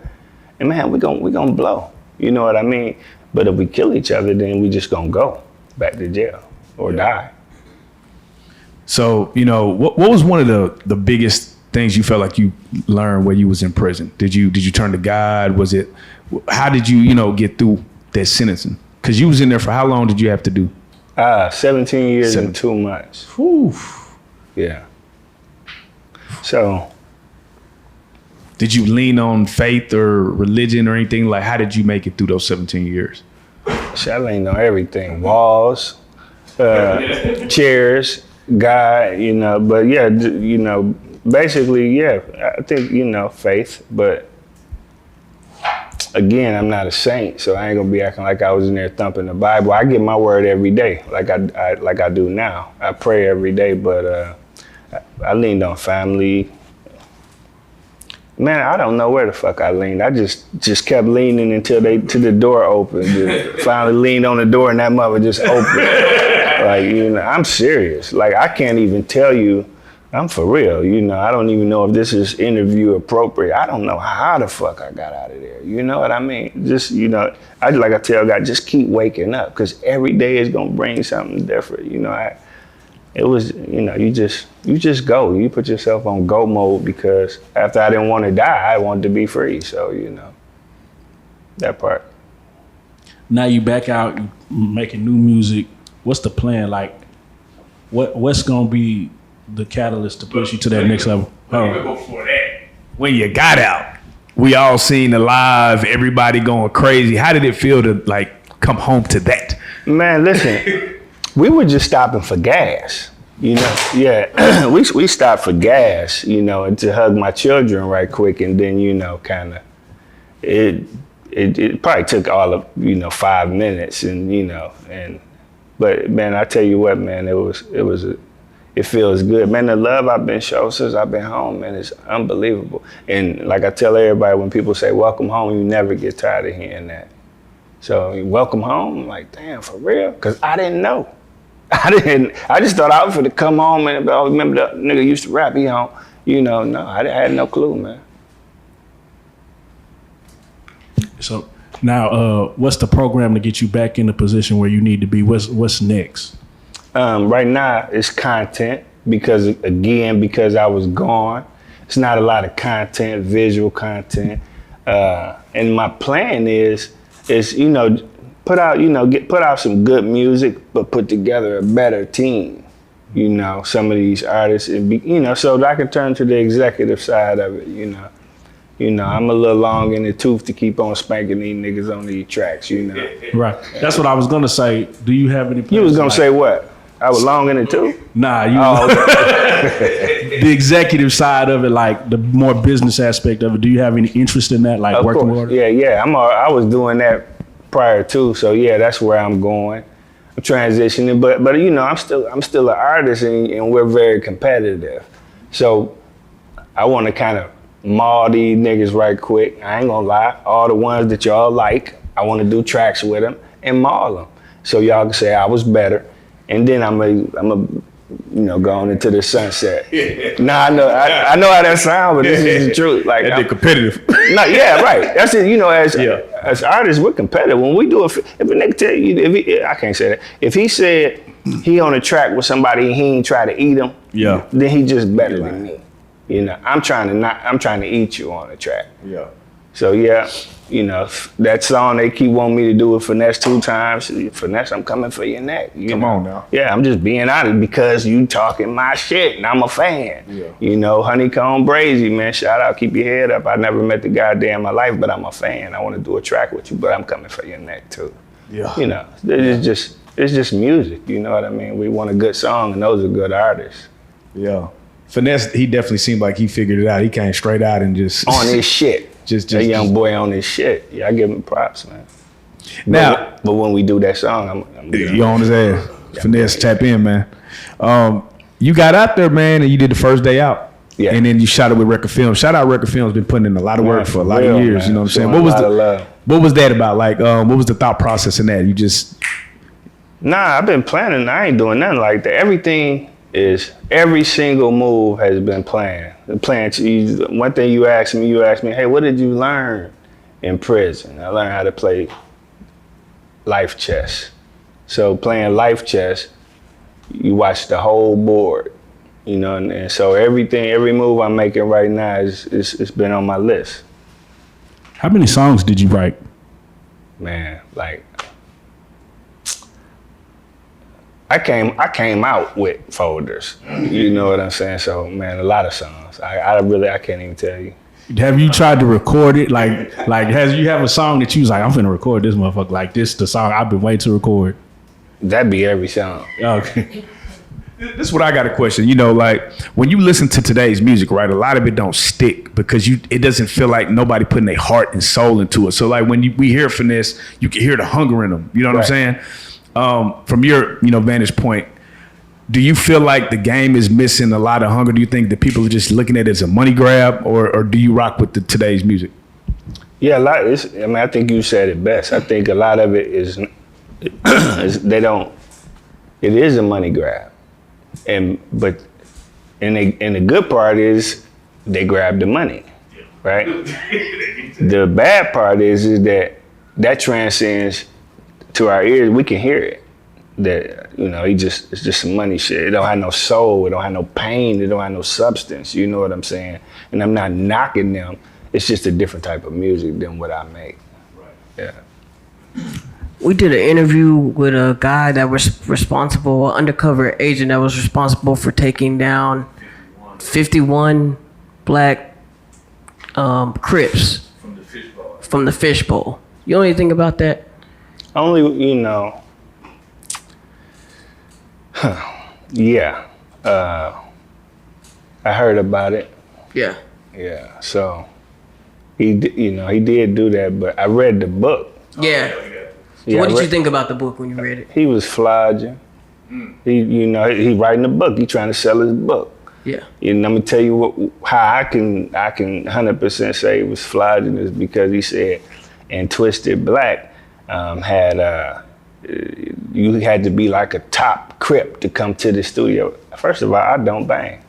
and man, we gonna blow. You know what I mean? But if we kill each other, then we just gonna go back to jail or die. So what was one of the biggest things you felt like you learned while you was in prison? Did you turn to God? How did you get through that sentencing? Because you was in there for how long did you have to do? 17 years and 2 months. Whew. Yeah. So. Did you lean on faith or religion or anything? Like, how did you make it through those 17 years? I leaned on everything. Walls, chairs, God, but yeah, basically, yeah, I think, faith, but again, I'm not a saint, so I ain't gonna be acting like I was in there thumping the Bible. I get my word every day, like I do now. I pray every day, but I leaned on family. Man, I don't know where the fuck I leaned. I just kept leaning until the door opened. Just finally leaned on the door and that mother just opened. Like, I'm serious. Like, I can't even tell you. I'm for real, I don't even know if this is interview appropriate. I don't know how the fuck I got out of there. You know what I mean? Just, I tell God, just keep waking up, because every day is gonna bring something different. It was, you just go. You put yourself on go mode, because after I didn't want to die, I wanted to be free. So, that part. Now you back out, you making new music. What's the plan? Like, what's gonna be the catalyst to push you to that next level? Even before that, when you got out, we all seen the live, everybody going crazy. How did it feel to come home to that? Man, listen, we were just stopping for gas. Yeah, we stopped for gas, and to hug my children right quick, and then kind of it probably took all of 5 minutes, and but man, I tell you what, man, it feels good, man. The love I've been shown since I've been home, man, is unbelievable. And like I tell everybody, when people say welcome home, you never get tired of hearing that. So welcome home, I'm like, damn, for real? Because I didn't know. I just thought I was going to come home and remember the nigga used to rap, he home. No, I had no clue, man. So now, what's the program to get you back in the position where you need to be? What's next? Right now, it's content, because I was gone. It's not a lot of content, visual content. And my plan is put out some good music, but put together a better team. Some of these artists, and so that I can turn to the executive side of it. I'm a little long in the tooth to keep on spanking these niggas on these tracks. Right. That's what I was gonna say. Do you have any plans? You was gonna say what? I was long in it too? Nah, the executive side of it, like the more business aspect of it. Do you have any interest in that, like of working course. with? Yeah. I was doing that prior to, so yeah, that's where I'm going. I'm transitioning, but I'm still an artist, and we're very competitive. So I want to kind of maul these niggas right quick. I ain't gonna lie, all the ones that y'all like, I want to do tracks with them and maul them, so y'all can say I was better. And then I'm going into the sunset. Nah, I know how that sounds, but this is the truth. Like, they're competitive. No, yeah, right. That's it. As artists, we're competitive. When we do if a nigga tell you, I can't say that. If he said he on a track with somebody and he ain't try to eat him, then he just better than me. I'm trying to eat you on the track. Yeah. So yeah, that song they keep wanting me to do with Finesse 2 times. Finesse, I'm coming for your neck. Come on now. Yeah, I'm just being honest, because you talking my shit and I'm a fan. Yeah. Honeycomb Brazy, man, shout out, keep your head up. I never met the guy day in my life, but I'm a fan. I want to do a track with you, but I'm coming for your neck too. Yeah. It's just music, you know what I mean? We want a good song, and those are good artists. Yeah. Finesse, he definitely seemed like he figured it out. He came straight out and just on his shit. Just a young boy on his shit. Yeah, I give him props, man. Now, but when we do that song, I'm you on his ass. Finesse, tap in, man. You got out there, man, and you did the first day out. Yeah. And then you shot it with Record Film. Shout out Record Film's been putting in a lot of work for a lot of years. Man. You know what I'm saying? What was that about? Like, what was the thought process in that? You just I've been planning. I ain't doing nothing like that. Every single move has been planned. One thing you asked me, hey, what did you learn in prison? I learned how to play life chess. So playing life chess, you watch the whole board, you know, and so every move I'm making right now it's been on my list. How many songs did you write? Man, like I came out with folders, you know what I'm saying? So man, a lot of songs. I can't even tell you. Have you tried to record it? Like you have a song that you was like, I'm finna record this motherfucker, like this the song I've been waiting to record? That'd be every song. Okay. This is what I got a question. You know, like when you listen to today's music, right? A lot of it don't stick because it doesn't feel like nobody putting their heart and soul into it. So like when we hear Finesse, you can hear the hunger in them. You know what I'm saying? From your vantage point, do you feel like the game is missing a lot of hunger? Do you think that people are just looking at it as a money grab, or do you rock with today's music? Yeah, a lot. I think you said it best. I think a lot of it is it is a money grab, but the good part is they grab the money, right? The bad part is that transcends to our ears. We can hear it. That it's just some money shit. It don't have no soul. It don't have no pain. It don't have no substance. You know what I'm saying? And I'm not knocking them. It's just a different type of music than what I make. Right. Yeah. We did an interview with a guy that was responsible, an undercover agent that was responsible for taking down 51 black Crips from the fishbowl. You know anything about that? Only, yeah. I heard about it. Yeah. Yeah. So he did do that, but I read the book. Yeah. Yeah, what did you think about the book when you read it? He was flogging. He writing a book. He trying to sell his book. Yeah. And I'm gonna tell you how I can 100% say it was flogging is because he said, and Twisted Black you had to be like a top Crip to come to the studio. First of all, I don't bang.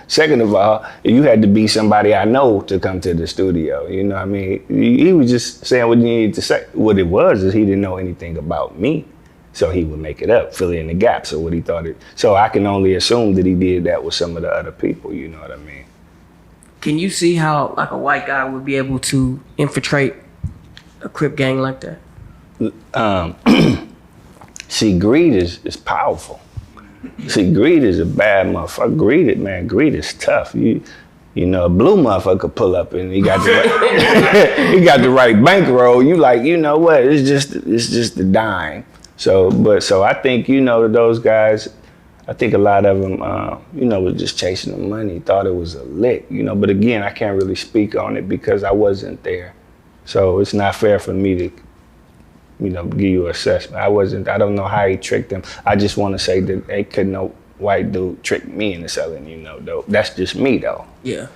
Second of all, you had to be somebody I know to come to the studio. You know what I mean? He was just saying what he needed to say. What it was is he didn't know anything about me. So he would make it up, fill in the gaps of what he thought it. So I can only assume that he did that with some of the other people, you know what I mean? Can you see how like a white guy would be able to infiltrate a Crip gang like that? See, greed is powerful. See, greed is a bad motherfucker. Greed is tough. A blue motherfucker could pull up and he got the right, he got the right bankroll. You like, you know what? It's just a dime. So I think those guys. I think a lot of them, was just chasing the money, thought it was a lick, But again, I can't really speak on it because I wasn't there. So it's not fair for me to, give you an assessment. I don't know how he tricked them. I just want to say that they couldn't no white dude trick me into selling, dope. That's just me though. Yeah.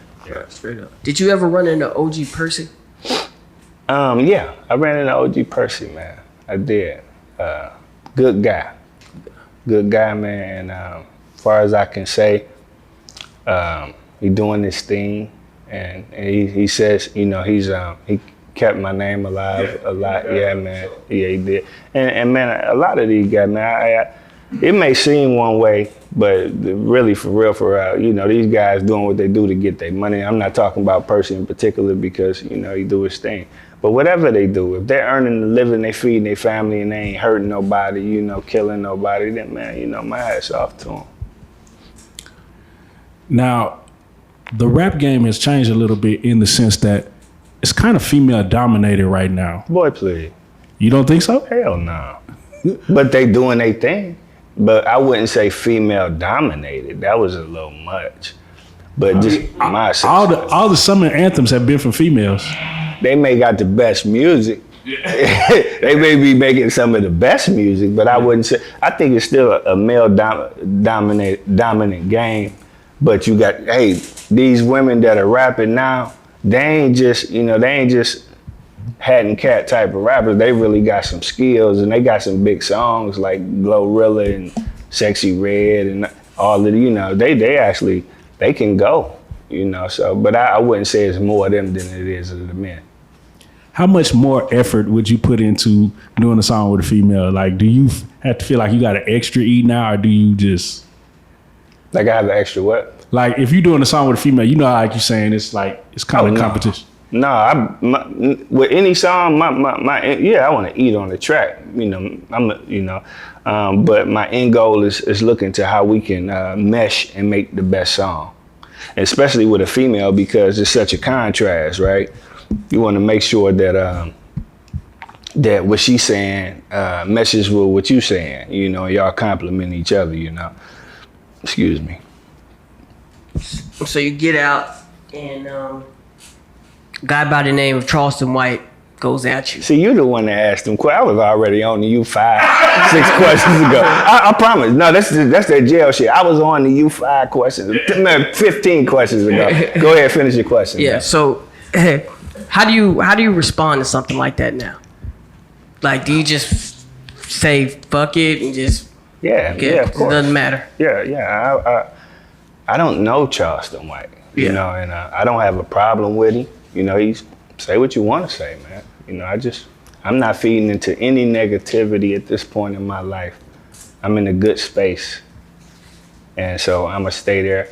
Straight up. Did you ever run into OG Percy? Yeah, I ran into OG Percy, man. I did. Good guy, man. And as far as I can say, he doing this thing, and he says, he kept my name alive a lot. Yeah, man. Yeah, he did. And man, a lot of these guys, man, it may seem one way, but really, for real, these guys doing what they do to get their money. I'm not talking about Percy in particular because, he do his thing. But whatever they do, if they're earning a living, they feeding their family and they ain't hurting nobody, killing nobody, then man, my hat's off to them. Now, the rap game has changed a little bit in the sense that it's kind of female dominated right now. Boy, please. You don't think so? Hell no. But they doing their thing. But I wouldn't say female dominated. That was a little much. But just my all the summer anthems have been from females. They may got the best music, They may be making some of the best music, but I wouldn't say. I think it's still a male dominant game. But you got these women that are rapping now. They ain't just hat and cat type of rappers. They really got some skills, and they got some big songs like Glorilla and Sexy Red and all of the, they can go, so, but I wouldn't say it's more of them than it is of the men. How much more effort would you put into doing a song with a female? Like, do you have to feel like you got an extra E now, or do you just... Like I have an extra what? Like if you're doing a song with a female, like you're saying, it's like, it's kind of competition. No, with any song, I want to eat on the track. But my end goal is looking to how we can mesh and make the best song, especially with a female because it's such a contrast, right? You want to make sure that that what she's saying meshes with what you're saying, y'all compliment each other, Excuse me. So you get out and guy by the name of Charleston White goes at you. See, you're the one that asked him. I was already on the U5 6 questions ago. I promise. No, that's that jail shit. I was on the U5 questions, 15 questions ago. Go ahead, finish your question. Yeah. Man. So, how do you respond to something like that now? Like, do you just say fuck it and just yeah, of course. It doesn't matter. Yeah. I don't know Charleston White, and I don't have a problem with him. He's say what you want to say, man. I'm not feeding into any negativity at this point in my life. I'm in a good space. And so I'm gonna stay there,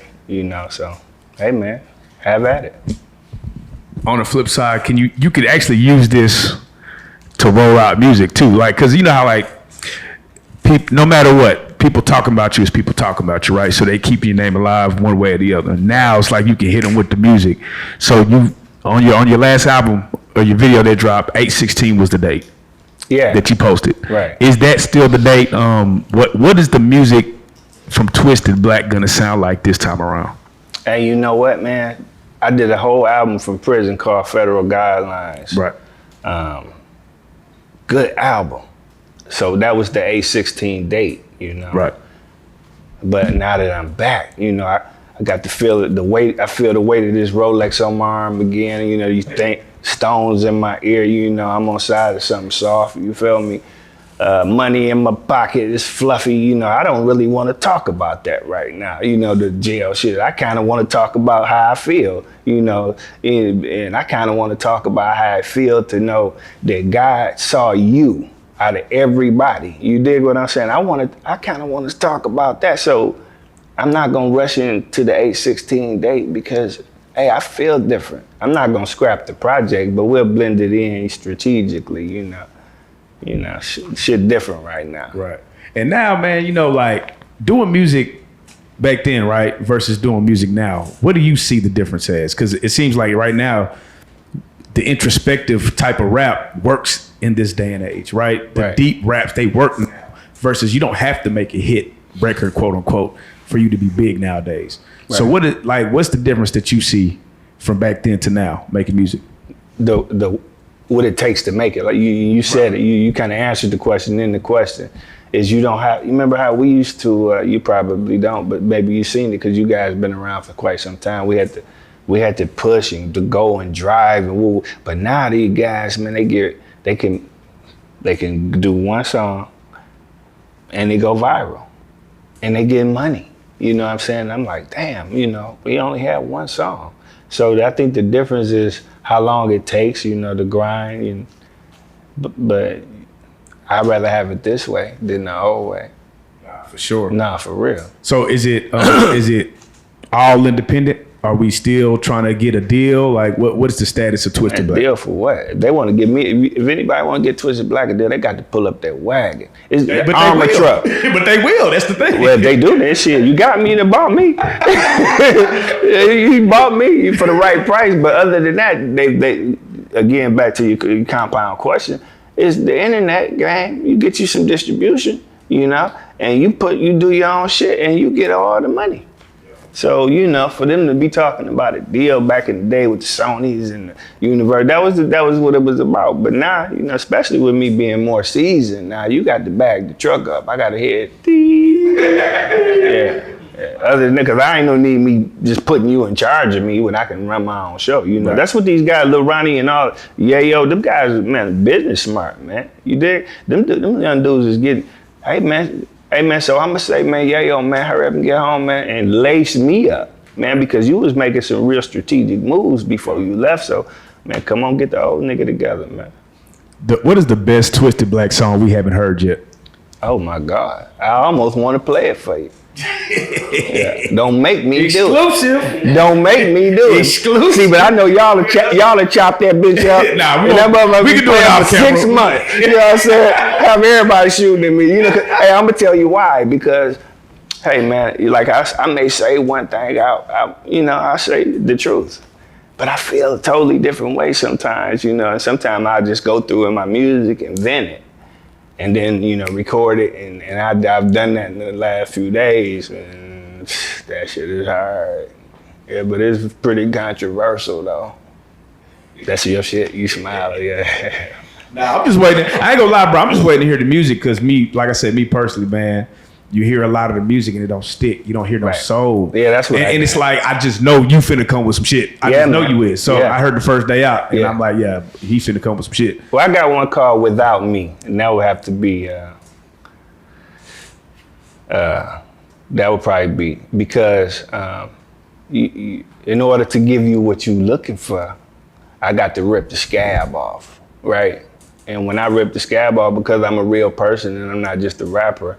so, hey man, have at it. On the flip side, you could actually use this to roll out music too. Like, cause you know how like, people, no matter what, people talking about you is people talking about you, right? So they keep your name alive one way or the other. Now it's like you can hit them with the music. So you, on your last album or your video that dropped, 8/16 was the date. Yeah. That you posted. Right. Is that still the date? What is the music from Twisted Black gonna sound like this time around? And you know what, man? I did a whole album from prison called Federal Guidelines. Right. Good album. So that was the 8/16 date, Right. But now that I'm back, I got to feel it, the weight. I feel the weight of this Rolex on my arm again. You think stones in my ear. I'm on side of something soft. You feel me? Money in my pocket is fluffy. I don't really want to talk about that right now. The jail shit. I kind of want to talk about how I feel. And I kind of want to talk about how I feel to know that God saw you out of everybody. You dig what I'm saying? I kind of want to talk about that. So I'm not gonna rush into the 8/16 date because, hey, I feel different. I'm not gonna scrap the project, but we'll blend it in strategically, shit different right now. Right. And now, man, like doing music back then, right, versus doing music now, what do you see the difference as? Because it seems like right now, the introspective type of rap works in this day and age, right? The deep raps, they work now versus you don't have to make a hit record, quote unquote, for you to be big nowadays. Right. So what's the difference that you see from back then to now making music? The what it takes to make it. Like you said it, you kind of answered the question in the question is you remember how we used to, you probably don't, but maybe you've seen it because you guys been around for quite some time. We had to push and to go and drive and woo. But now these guys, man, they can do one song and they go viral and they get money. You know what I'm saying? I'm like, damn, we only have one song. So I think the difference is how long it takes, the grind. But I'd rather have it this way than the old way. Nah, for sure. Nah, for real. So is it all independent? Are we still trying to get a deal? Like, what is the status of Twisted Black? A deal for what? If they want to get me, if anybody want to get Twisted Black a deal, they got to pull up that wagon. It's armor truck. But they will. That's the thing. Well, if they do that shit, you got me to bought me. You bought me for the right price. But other than that, they again, back to your compound question, is the internet game. You get you some distribution, and you do your own shit and you get all the money. So, you know, for them to be talking about a deal back in the day with the Sonys and the Universal, that was what it was about. But now, you know, especially with me being more seasoned, now you got to bag the truck up. I got to hear it. Yeah. Other than that, because I ain't no need me just putting you in charge of me when I can run my own show. You know, That's what these guys, Lil Ronnie and all, them guys, man, business smart, man. You dig? Them young dudes is getting, hey, man, so I'm gonna say, man, man, hurry up and get home, man, and lace me up, man, because you was making some real strategic moves before you left. So, man, come on, get the old nigga together, man. What is the best Twisted Black song we haven't heard yet? Oh my God, I almost want to play it for you. Yeah. Don't make me Exclusive. do it. Don't make me do it. Exclusive. See, but I know y'all have chopped that bitch up. Nah, we can do it on for 6 months. You know what I'm saying? Have everybody shooting at me. You know, hey, I'm gonna tell you why. Because, hey man, like I may say one thing, I say the truth. But I feel a totally different way sometimes, you know, and sometimes I just go through in my music and vent it. And then, you know, record it, and I've done that in the last few days, and that shit is hard. Yeah, but it's pretty controversial, though. That's your shit, you smile, yeah. Nah, I'm just waiting. I ain't gonna lie, bro, I'm just waiting to hear the music, because like I said, me personally, man, you hear a lot of the music and it don't stick. You don't hear no soul. Yeah, that's what and it's like, I just know you finna come with some shit. I just know you is. So I heard the first day out, and I'm like, yeah, he finna come with some shit. Well, I got one called Without Me, and that would have to be, that would probably be, because in order to give you what you looking for, I got to rip the scab off, right? And when I rip the scab off, because I'm a real person and I'm not just a rapper,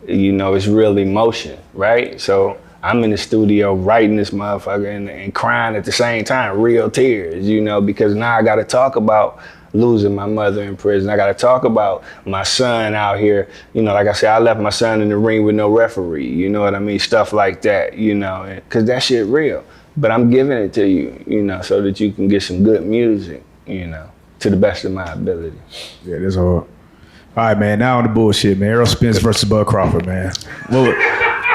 you know, it's real emotion, right? So I'm in the studio writing this motherfucker and crying at the same time, real tears, you know, because now I gotta talk about losing my mother in prison. I gotta talk about my son out here. You know, like I said, I left my son in the ring with no referee, you know what I mean? Stuff like that, you know, cause that shit real. But I'm giving it to you, you know, so that you can get some good music, you know, to the best of my ability. Yeah, that's hard. All right, man. Now on the bullshit, man. Errol Spence versus Bud Crawford, man.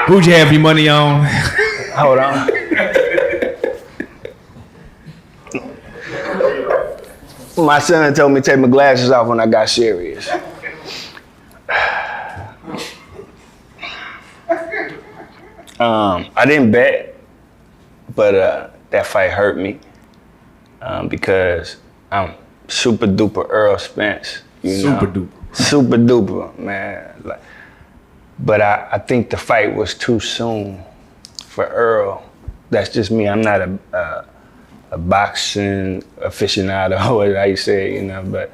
Who'd you have your money on? Hold on. My son told me to take my glasses off when I got serious. I didn't bet, but that fight hurt me because I'm super duper Errol Spence. Super duper, man. Like, but I think the fight was too soon for Errol. That's just me. I'm not a boxing aficionado, or how you say it, you know, but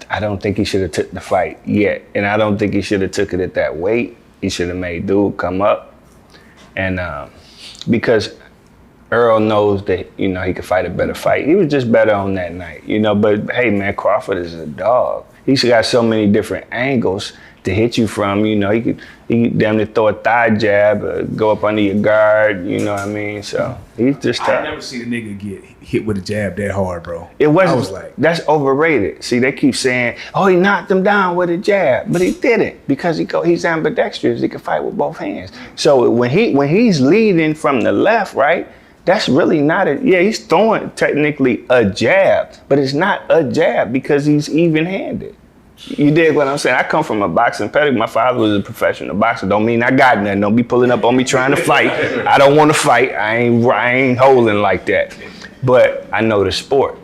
I don't think he should have took the fight yet. And I don't think he should have took it at that weight. He should have made dude come up. And because Errol knows that, you know, he could fight a better fight. He was just better on that night, you know, but hey man, Crawford is a dog. He's got so many different angles to hit you from, you know, he could damn near throw a thigh jab, go up under your guard, you know what I mean? So he's just tough. I never seen a nigga get hit with a jab that hard, bro. I was like, like, that's overrated. See, they keep saying, oh, he knocked him down with a jab, but he didn't because he's ambidextrous. He can fight with both hands. So when he's leading from the left, right, that's really not he's throwing technically a jab, but it's not a jab because he's even-handed. You dig what I'm saying? I come from a boxing pedigree. My father was a professional boxer. Don't mean I got nothing. Don't be pulling up on me trying to fight. I don't want to fight. I ain't holding like that. But I know the sport.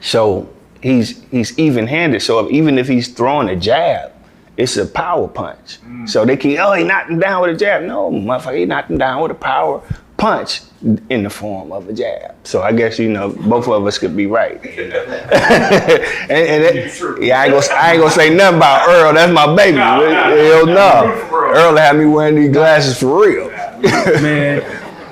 So he's even-handed. So even if he's throwing a jab, it's a power punch. So they keep, he knocked him down with a jab. No, motherfucker, he knocked him down with a power punch in the form of a jab. So I guess, you know, both of us could be right. You know? I ain't gonna say nothing about Earl. That's my baby. Hell no. Earl had me wearing these glasses for real. Man,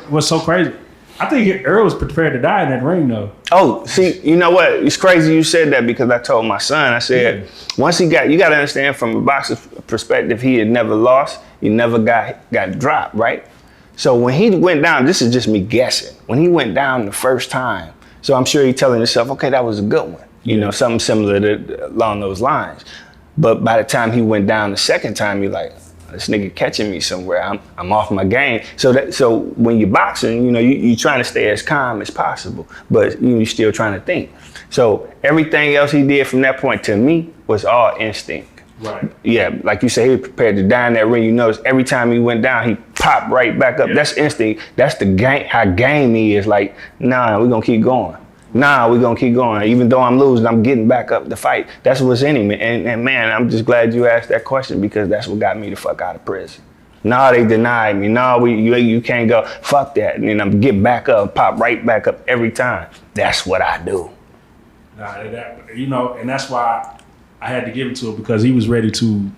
what's so crazy? I think Earl was prepared to die in that ring, though. Oh, see, you know what? It's crazy you said that because I told my son, I said, once you got to understand from a boxer's perspective, he had never lost. He never got dropped, right? So when he went down, this is just me guessing, when he went down the first time, so I'm sure he's telling himself, okay, that was a good one. You know, something similar along those lines. But by the time he went down the second time, you're like, this nigga catching me somewhere. I'm off my game. So when you're boxing, you trying to stay as calm as possible, but you still trying to think. So everything else he did from that point to me was all instinct. Right. Yeah, like you say, he was prepared to die in that ring. You notice every time he went down, he popped right back up. Yeah. That's instinct. That's the game. How game he is. Like, nah, we're gonna keep going. Nah, we're gonna keep going. Even though I'm losing, I'm getting back up to fight. That's what's in him. And man, I'm just glad you asked that question because that's what got me the fuck out of prison. Nah, they denied me. Nah, you can't go. Fuck that. And then I'm get back up, pop right back up every time. That's what I do. Nah, and that's why I had to give it to him because he was ready to,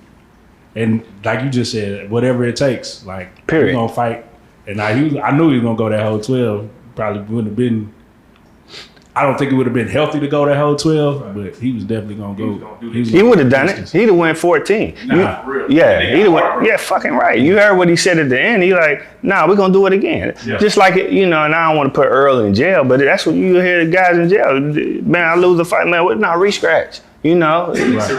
and like you just said, whatever it takes. Like, period. He's gonna fight. And I knew he was gonna go that whole 12. Probably wouldn't have been. I don't think it would have been healthy to go that whole 12, but he was definitely gonna go. He would have done it. He'd have went 14. Nah, real. Yeah, he'd have went. Yeah, fucking right. You heard what he said at the end. He like, nah, we're gonna do it again. Yeah. Just like it, and I don't want to put Errol in jail, but that's what you hear the guys in jail. Man, I lose a fight, man. Nah, re-scratch. Right.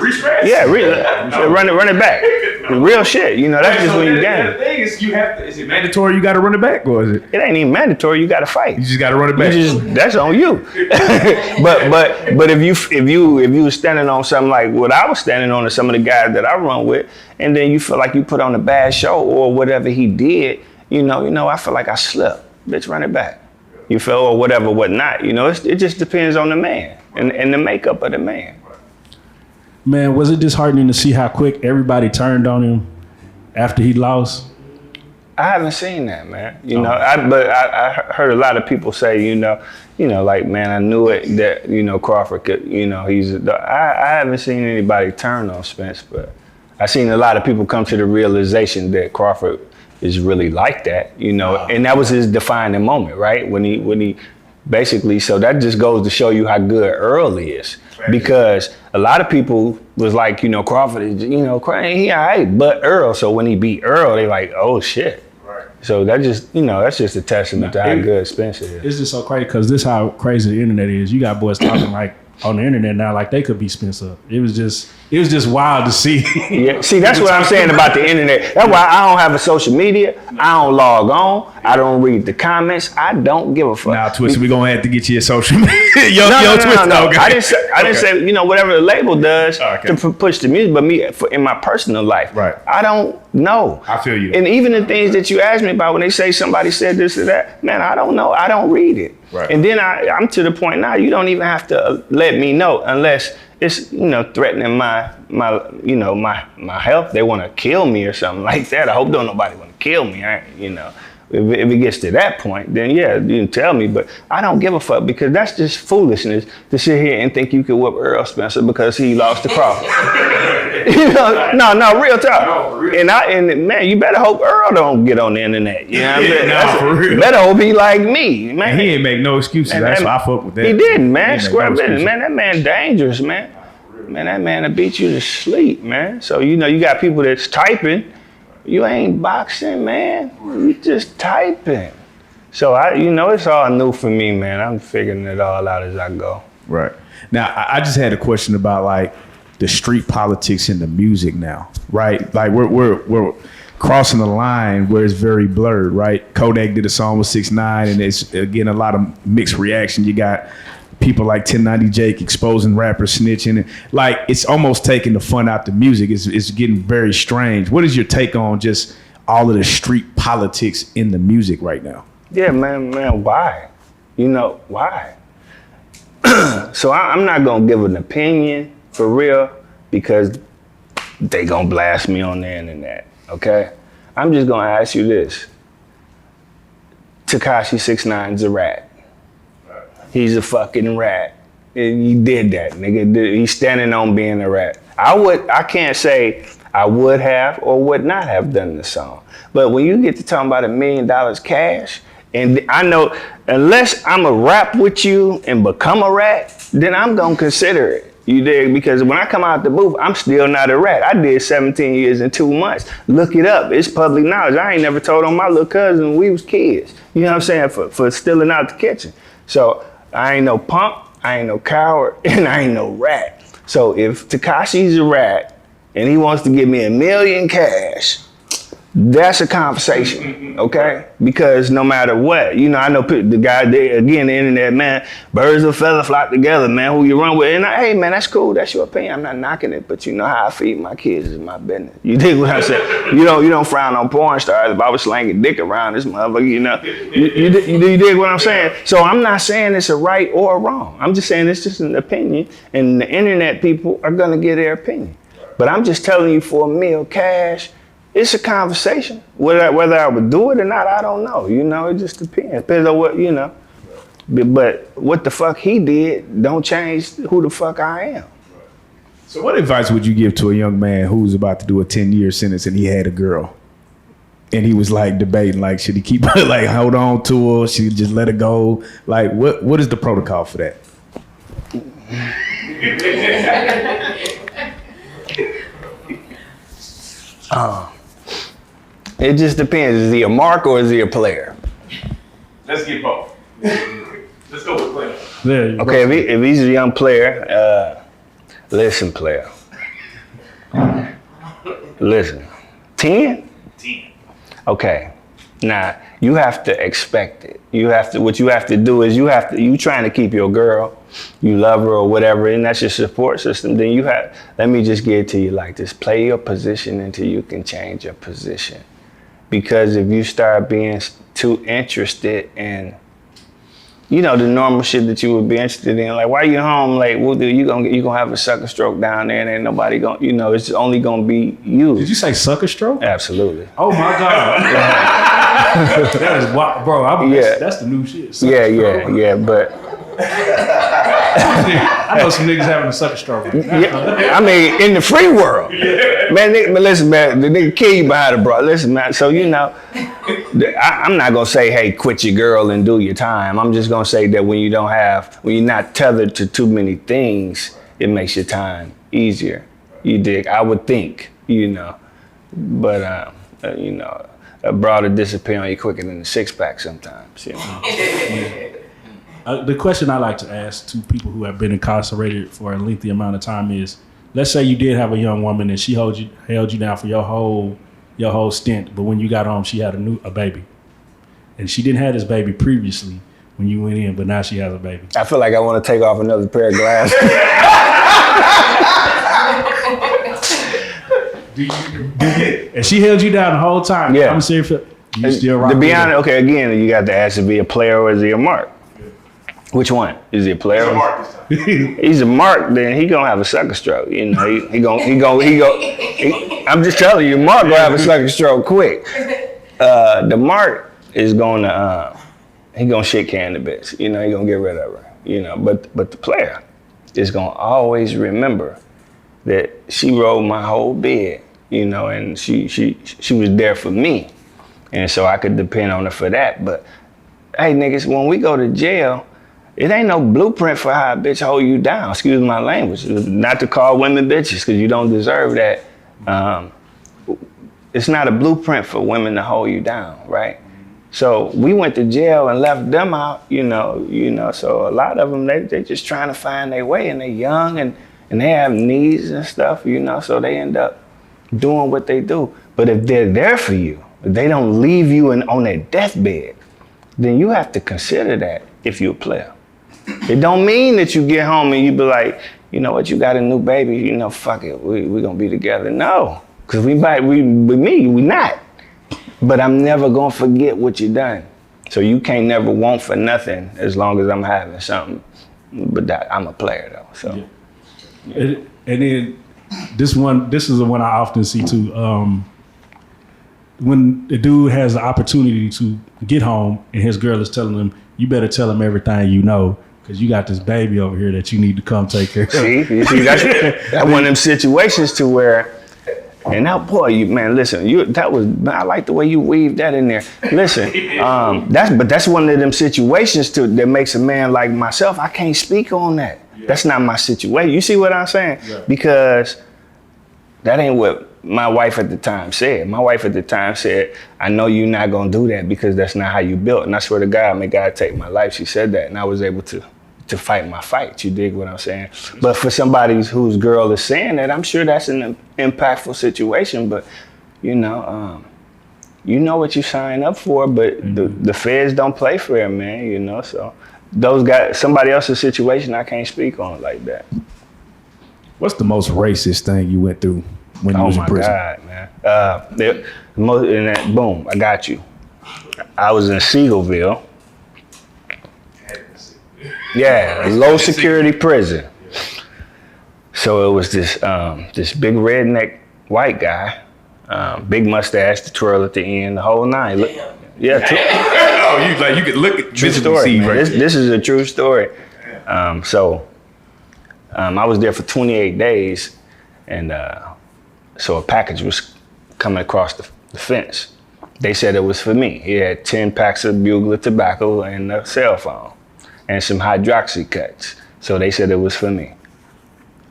Re-scratch? Yeah, run it back. Real shit. That's just when you game. The thing is, is it mandatory you got to run it back, or is it? It ain't even mandatory. You got to fight. You just got to run it back. That's on you. but if you were standing on something like what I was standing on, or some of the guys that I run with, and then you feel like you put on a bad show or whatever he did, I feel like I slipped. Bitch, run it back. You feel or whatever, whatnot. It just depends on the man and the makeup of the man. Man, was it disheartening to see how quick everybody turned on him after he lost? I haven't seen that, man. I heard a lot of people say, like, man, I knew it that, Crawford could, I haven't seen anybody turn on Spence, but I seen a lot of people come to the realization that Crawford is really like that, and that was his defining moment, right? When he basically, so that just goes to show you how good Errol is. Because a lot of people was like, Crawford is, he all right, but Errol. So when he beat Errol, they like, oh shit. Right. So that just, that's just a testament to how good Spence is. It's just so crazy because this how crazy the internet is. You got boys talking like on the internet now, like they could be Spence up. It was just wild to see. Yeah, see, that's what I'm saying about the internet. That's why I don't have a social media. I don't log on. I don't read the comments. I don't give a fuck. Now, Twisted, we're gonna have to get you a social media. No. Okay. I didn't say whatever the label does to push the music, but in my personal life, right? I don't know. I feel you. And even the things that you ask me about when they say somebody said this or that, man, I don't know. I don't read it. Right. And then I'm to the point now. You don't even have to let me know unless it's threatening my health. They want to kill me or something like that. I hope don't nobody want to kill me. If it gets to that point, then yeah, you can tell me. But I don't give a fuck because that's just foolishness to sit here and think you could whoop Errol Spencer because he lost to Crawford. No, real talk. No, real. And man, you better hope Errol don't get on the internet. You know what I'm saying? For real. Better hope he like me, man. And he ain't make no excuses. That's why I fuck with that. He didn't, man. Square business, man. That man dangerous, man. Man, that man will beat you to sleep, man. So you got people that's typing. You ain't boxing, man. You just typing. So it's all new for me, man. I'm figuring it all out as I go. Right. Now, I just had a question about like the street politics in the music now, right? Like we're crossing the line where it's very blurred, right? Kodak did a song with 6ix9ine, and it's getting a lot of mixed reaction. You got people like 1090 Jake exposing rappers snitching, and like it's almost taking the fun out the music. It's getting very strange. What is your take on just all of the street politics in the music right now? Yeah, man, why? Why? So I'm not gonna give an opinion for real because they gonna blast me on the internet, okay? I'm just gonna ask you this. Tekashi 6ix9ine's a rat. He's a fucking rat. He did that, nigga. He's standing on being a rat. I can't say I would have or would not have done the song. But when you get to talking about $1 million cash, and I know unless I'm a rap with you and become a rat, then I'm gonna consider it. You dig? Because when I come out the booth, I'm still not a rat. I did 17 years and 2 months. Look it up. It's public knowledge. I ain't never told on my little cousin when we was kids. You know what I'm saying? For stealing out the kitchen. So I ain't no punk, I ain't no coward, and I ain't no rat. So if Tekashi's a rat and he wants to give me $1 million cash, That's a conversation, okay? Because no matter what, you know, I know the guy there, again, the internet, man, birds of a feather flock together, man, who you run with. And hey, man, that's cool. That's your opinion. I'm not knocking it, but you know how I feed my kids is my business. You dig what I'm saying? You don't frown on porn stars. If I was slanging dick around this motherfucker, you know, you dig what I'm saying? So I'm not saying it's a right or a wrong. I'm just saying it's just an opinion, and the internet people are gonna get their opinion. But I'm just telling you, for a meal, cash, it's a conversation. Whether I would do it or not, I don't know. You know, it just depends. Depends on what, you know. But what the fuck he did don't change who the fuck I am. So what advice would you give to a young man who's about to do a 10-year sentence and he had a girl? And he was like debating, like, should he keep her, like, hold on to her? Should he just let her go? Like, what is the protocol for that? It just depends. Is he a mark or is he a player? Let's get both. Let's go with player. Okay, if he's a young player, listen, player. Listen. 10? 10. Okay. Now, you have to expect it. What you have to do is you trying to keep your girl, you love her or whatever, and that's your support system, then let me just get it to you like this. Play your position until you can change your position. Because if you start being too interested in, you know, the normal shit that you would be interested in, like, why you home late? Well, dude, you gonna have a sucker stroke down there and ain't nobody gonna, you know, it's only gonna be you. Did you say sucker stroke? Absolutely. Oh my God. That is wild, bro. That's the new shit. Yeah, but I know some niggas having a sucker stroke. yeah, I mean, in the free world, man. Listen, man, the nigga kill you behind the bra. Listen, man. So you know, I'm not gonna say, hey, quit your girl and do your time. I'm just gonna say that when you're not tethered to too many things, it makes your time easier. You dig? I would think, you know, but you know, a bra to disappear on you quicker than a 6-pack sometimes. You know? The question I like to ask to people who have been incarcerated for a lengthy amount of time is, let's say you did have a young woman and she held you down for your whole stint, but when you got home, she had a baby. And she didn't have this baby previously when you went in, but now she has a baby. I feel like I want to take off another pair of glasses. And she held you down the whole time. Yeah. I'm serious. You still rock to be with honest, her? okay, again, you got to ask if he a player or is he a mark? Which one? Is he a player? He's a mark this time. He's a mark, then he gonna have a sucker stroke. You know, I'm just telling you, Mark gonna have a sucker stroke quick. The mark is gonna shit can the bitch. You know, he gonna get rid of her. You know, but the player is gonna always remember that she rolled my whole bed. You know, and she was there for me, and so I could depend on her for that. But hey, niggas, when we go to jail, it ain't no blueprint for how a bitch hold you down. Excuse my language. Not to call women bitches, because you don't deserve that. It's not a blueprint for women to hold you down, right? So we went to jail and left them out, you know. So a lot of them, they just trying to find their way, and they young and they have needs and stuff, you know. So they end up doing what they do. But if they're there for you, if they don't leave you on their deathbed, then you have to consider that if you're a player. It don't mean that you get home and you be like, you know what, you got a new baby, you know, fuck it, we gonna be together. No, because we not. But I'm never gonna forget what you done. So you can't never want for nothing as long as I'm having something. But I'm a player though, so. Yeah. And then this is the one I often see too. When the dude has the opportunity to get home and his girl is telling him, you better tell him everything you know, because you got this baby over here that you need to come take care of. You see, that's one of them situations to where, and now, boy, I like the way you weaved that in there. Listen, that's one of them situations that makes a man like myself, I can't speak on that. Yeah. That's not my situation. You see what I'm saying? Yeah. Because that ain't what my wife at the time said. My wife at the time said, I know you're not gonna do that because that's not how you built. And I swear to God, may God take my life. She said that, and I was able to fight my fight. You dig what I'm saying? But for somebody whose girl is saying that, I'm sure that's an impactful situation. But you know, you know what you sign up for, but the feds don't play fair, man, you know, so those guys, somebody else's situation I can't speak on like that. What's the most racist thing you went through when you was in prison? Oh my God, man. Boom, I got you. I was in Seagoville. Yeah, a low security prison. So it was this big redneck white guy, big mustache, the twirl at the end, the whole nine. Look, yeah. You could look at True story, man. This is a true story. So I was there for 28 days, and so a package was coming across the fence. They said it was for me. He had 10 packs of Bugler tobacco and a cell phone and some hydroxy cuts. So they said it was for me.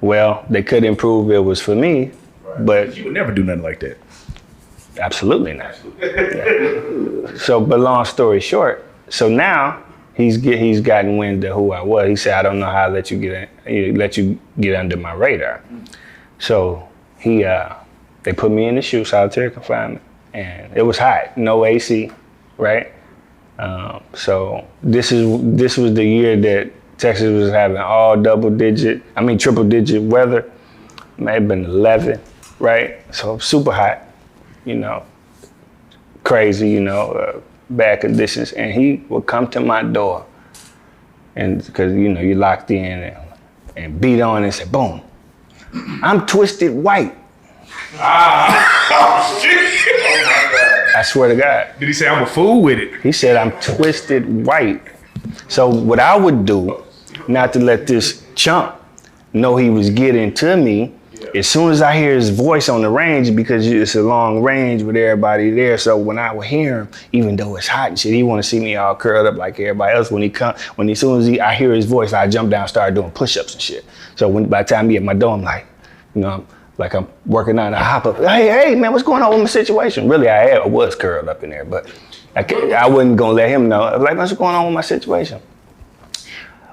Well, they couldn't prove it was for me, but you would never do nothing like that. Absolutely not. Yeah. So, but long story short, so now he's gotten wind of who I was. He said, I don't know how to let you get under my radar. So they put me in the SHU, solitary confinement, and it was hot, no AC, right? So this was the year that Texas was having all triple digit weather. May have been 11, right? So super hot, you know, crazy, you know, bad conditions. And he would come to my door, and because, you know, you locked in and beat on and say, boom, I'm twisted white. Oh, shit. I swear to God. Did he say I'm a fool with it? He said I'm twisted white. So what I would do, not to let this chump know he was getting to me, as soon as I hear his voice on the range, because it's a long range with everybody there, so when I would hear him, even though it's hot and shit, he want to see me all curled up like everybody else. As soon as I hear his voice, I jump down, start doing push-ups and shit. So by the time he at my door, I'm like, you know, I'm working out, and I hop up. Hey, man, what's going on with my situation? Really, I was curled up in there, but I wasn't gonna let him know. I was like, what's going on with my situation?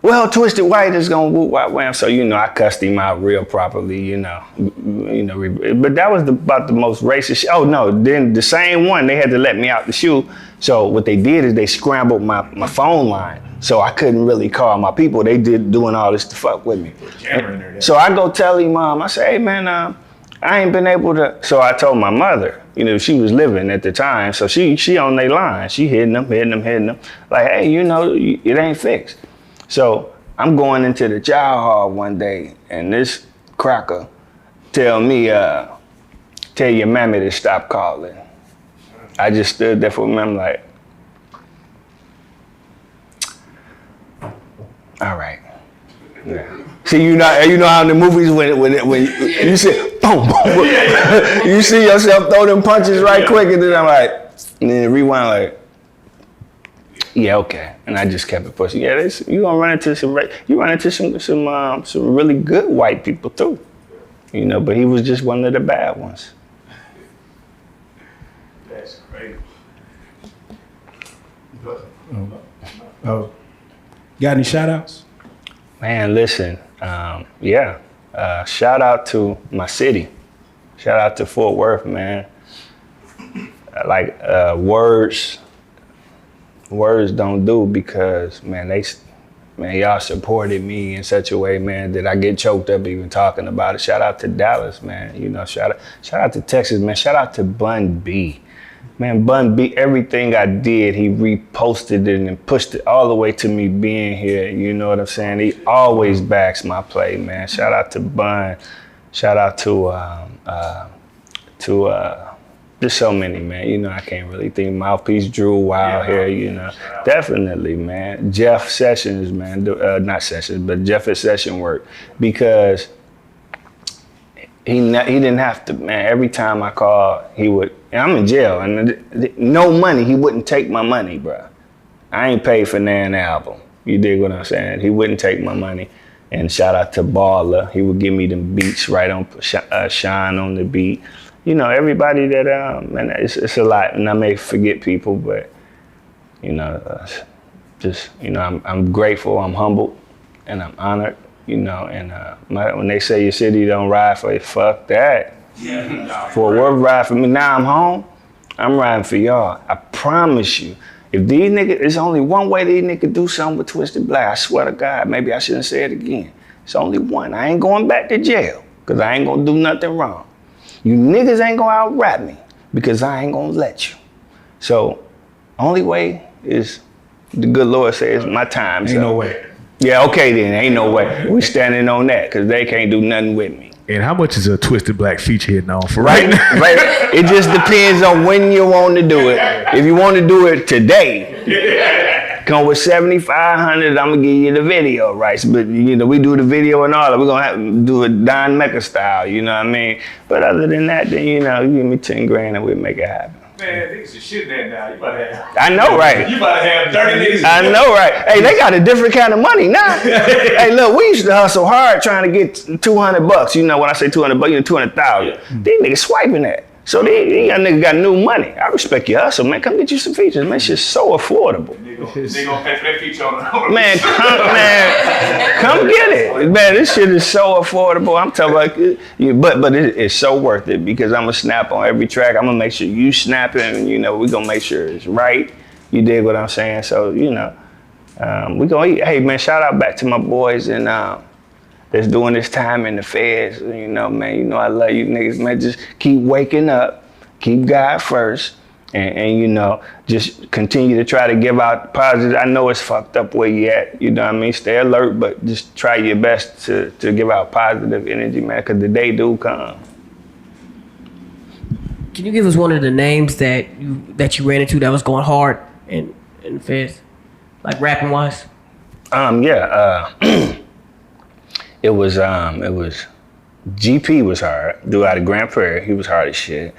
Well, twisted white is gonna whoop whop wham. So, you know, I cussed him out real properly, you know. But that was about the most racist. Oh no, then the same one, they had to let me out the SHU. So what they did is they scrambled my phone line. So I couldn't really call my people. They doing all this to fuck with me. So I go tell him, I say, hey man, I ain't been able to. So I told my mother, you know, she was living at the time. So she on their line. She hitting them. Like, hey, you know, it ain't fixed. So I'm going into the child hall one day, and this cracker tell me, tell your mammy to stop calling. I just stood there for a minute, like, all right. Yeah. See, you know how in the movies when you see boom, boom, you see yourself throw them punches right quick, and then I'm like, and then rewind like, yeah, okay. And I just kept it pushing. Yeah, you gonna run into some really good white people too, you know. But he was just one of the bad ones. That's crazy. Got any shout outs? Man, listen, shout out to my city. Shout out to Fort Worth, man. Words don't do, because, man, y'all supported me in such a way, man, that I get choked up even talking about it. Shout out to Dallas, man. You know, shout out to Texas, man. Shout out to Bun B. Man, Bun B, everything I did, he reposted it and pushed it all the way to me being here. You know what I'm saying? He always backs my play, man. Shout out to Bun. Shout out to there's so many, man. You know, I can't really think. Mouthpiece Drew Wild here, you know. Definitely, man. Jeff Sessions, man. Not Sessions, but Jeff at Session Work. Because he didn't have to, man. Every time I called, he would, and I'm in jail, and no money, he wouldn't take my money, bro. I ain't paid for Nan album. You dig what I'm saying? He wouldn't take my money. And shout out to Baller. He would give me them beats right on, Shine on the beat. You know, everybody that, man, it's a lot, and I may forget people, but, you know, just, you know, I'm grateful, I'm humbled, and I'm honored, you know, and when they say your city don't ride for you, fuck that. Fort Worth ride for me. Now I'm home. I'm riding for y'all. I promise you. If these niggas, there's only one way these niggas do something with Twisted Black. I swear to God, maybe I shouldn't say it again. It's only one. I ain't going back to jail because I ain't gonna do nothing wrong. You niggas ain't gonna out-rap me because I ain't gonna let you. So, only way is, the good Lord says, my time. Ain't no way. Yeah, okay then, ain't no way. We standing on that because they can't do nothing with me. And how much is a Twisted Black feature hitting on for Right, right. It just depends on when you want to do it. If you want to do it today, come with $7,500. I'm gonna give you the video rights. But you know, we do the video and all that. We're gonna have to do it Don Mecca style. You know what I mean? But other than that, then you know, you give me 10 grand and we'll make it happen. Man, niggas is shit that now. You about to have. I know, right? You about to have 30 niggas. I know, right? Hey, they got a different kind of money now. Hey, look, we used to hustle hard trying to get $200. You know, when I say $200, you know, 200,000. These niggas swiping that. So these young niggas got new money. I respect your hustle, man. Come get you some features, man. Shit's so affordable. They gonna pay for that feature on the Man, come get it. Man, this shit is so affordable. I'm talking about, but it's so worth it because I'm gonna snap on every track. I'm gonna make sure you snap it, and you know, we gonna make sure it's right. You dig what I'm saying? So, you know, we gonna eat. Hey, man, shout out back to my boys and that's doing this time in the feds. You know, man, you know I love you niggas, man. Just keep waking up, keep God first, and you know, just continue to try to give out positive. I know it's fucked up where you at, you know what I mean? Stay alert, but just try your best to give out positive energy, man, because the day do come. Can you give us one of the names that you ran into that was going hard in the feds, like rapping wise? It was GP was hard. Dude out of Grand Prairie, he was hard as shit.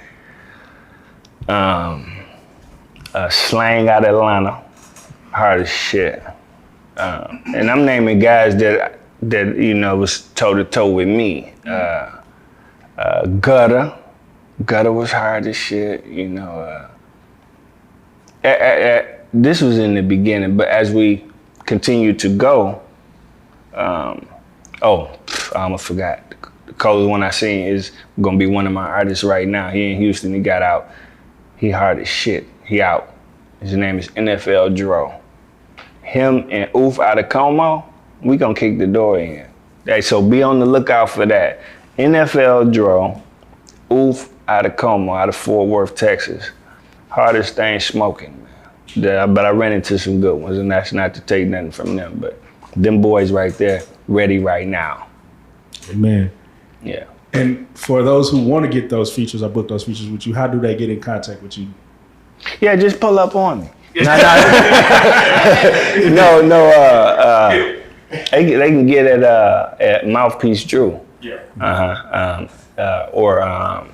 Slang out of Atlanta, hard as shit. And I'm naming guys that you know was toe to toe with me. Gutter was hard as shit. You know. This was in the beginning, but as we continue to go. I almost forgot. The coldest one I seen is gonna be one of my artists right now. He in Houston, he got out. He hard as shit, he out. His name is NFL Dro. Him and Oof out of Como, we gonna kick the door in. Hey, so be on the lookout for that. NFL Dro, Oof out of Como, out of Fort Worth, Texas. Hardest thing smoking, man. But I ran into some good ones, and that's not to take nothing from them, but them boys right there, ready right now. Amen. Yeah. And for those who want to get those features or book those features with you, how do they get in contact with you? Yeah, just pull up on me. They can get it at Mouthpiece Drew. Yeah. Or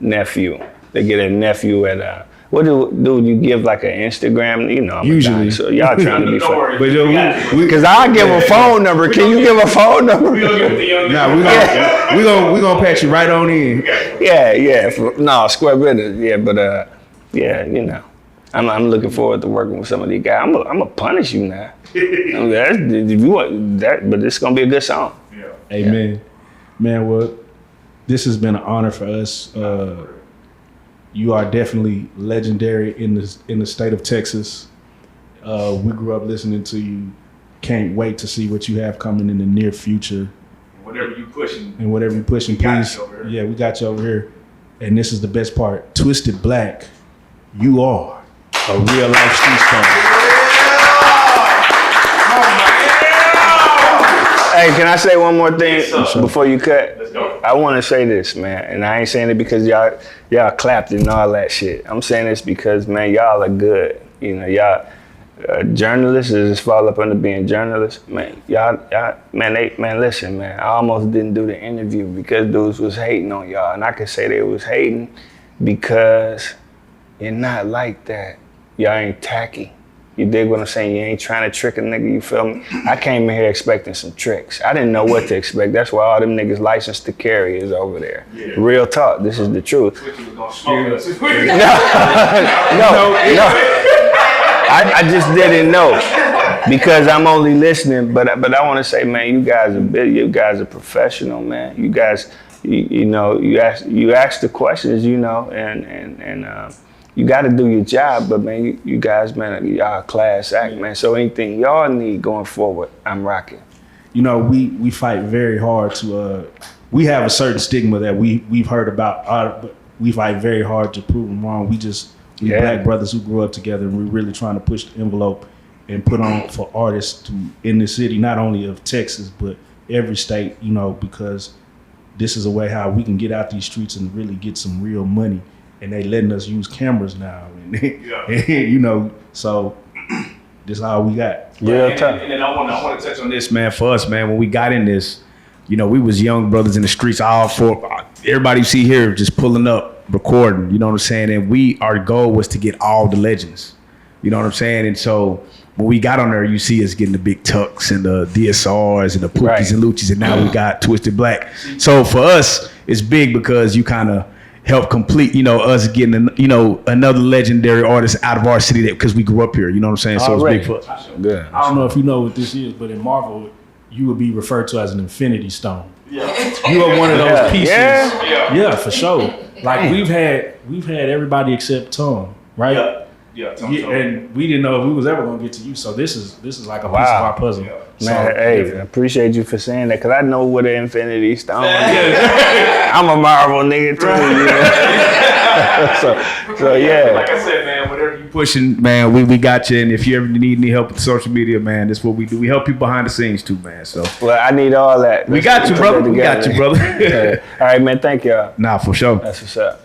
Nephew. They get a Nephew at what do you give like an Instagram? You know, I'm usually. So y'all trying to be Don't funny. worry. Because I give a phone number. Can you give a phone number? We gonna give it to young Nah, we gonna patch you right on in. Yeah. Square business. Yeah, but yeah, you know, I'm looking forward to working with some of these guys. I'm gonna punish you now. If you want that, but it's gonna be a good song. Yeah. Amen. Man, well, this has been an honor for us. You are definitely legendary in the state of Texas. We grew up listening to you. Can't wait to see what you have coming in the near future. Whatever you pushing. And whatever you're pushing, please. Yeah, we got you over here. And this is the best part. Twisted Black, you are a real life street star. Hey, can I say one more thing before you cut? Let's go. I want to say this, man, and I ain't saying it because y'all clapped and all that shit. I'm saying this because, man, y'all are good. You know, y'all journalists just fall up under being journalists. Man, listen, man. I almost didn't do the interview because dudes was hating on y'all, and I could say they was hating because you're not like that. Y'all ain't tacky. You dig what I'm saying? You ain't trying to trick a nigga, you feel me? I came in here expecting some tricks. I didn't know what to expect. That's why all them niggas licensed to carry is over there. Yeah. Real talk, this is the truth. I just didn't know because I'm only listening, but I want to say, man, you guys are professional, man. You guys, you know, you ask the questions, you know, and you got to do your job, but man, you guys, man, y'all a class act, man. So anything y'all need going forward, I'm rocking. You know, we fight very hard to. We have a certain stigma that we've heard about. But we fight very hard to prove them wrong. We black brothers who grew up together, and we're really trying to push the envelope and put on for artists in the city, not only of Texas but every state. You know, because this is a way how we can get out these streets and really get some real money. And they letting us use cameras now, and you know, so this is all we got. Real tough. And then I want to touch on this, man. For us, man, when we got in this, you know, we was young brothers in the streets, all for everybody you see here just pulling up, recording. You know what I'm saying? And our goal was to get all the legends. You know what I'm saying? And so when we got on there, you see us getting the big tucks and the DSRs and the Pookies and Luchis, and now we got Twisted Black. So for us, it's big because you kind of help complete, you know, us getting, you know, another legendary artist out of our city because we grew up here. You know what I'm saying? So it's big for us. Good. I don't know if you know what this is, but in Marvel, you would be referred to as an Infinity Stone. Yeah. You are one of those pieces. Yeah? Yeah, for sure. Like we've had everybody except Tom, right? Yeah. And we didn't know if we was ever gonna get to you. So this is like a piece of our puzzle. Yeah. So, Man, hey, I appreciate you for saying that, because I know what an Infinity Stone is. I'm a Marvel nigga too, you know? so yeah. Like I said, man, whatever you Pushing, man, we got you. And if you ever need any help with social media, man, that's what we do. We help people behind the scenes too, man. So Well, I need all that. we got you, brother. We got you, brother. All right, man, thank y'all. Nah, for sure. That's what's up.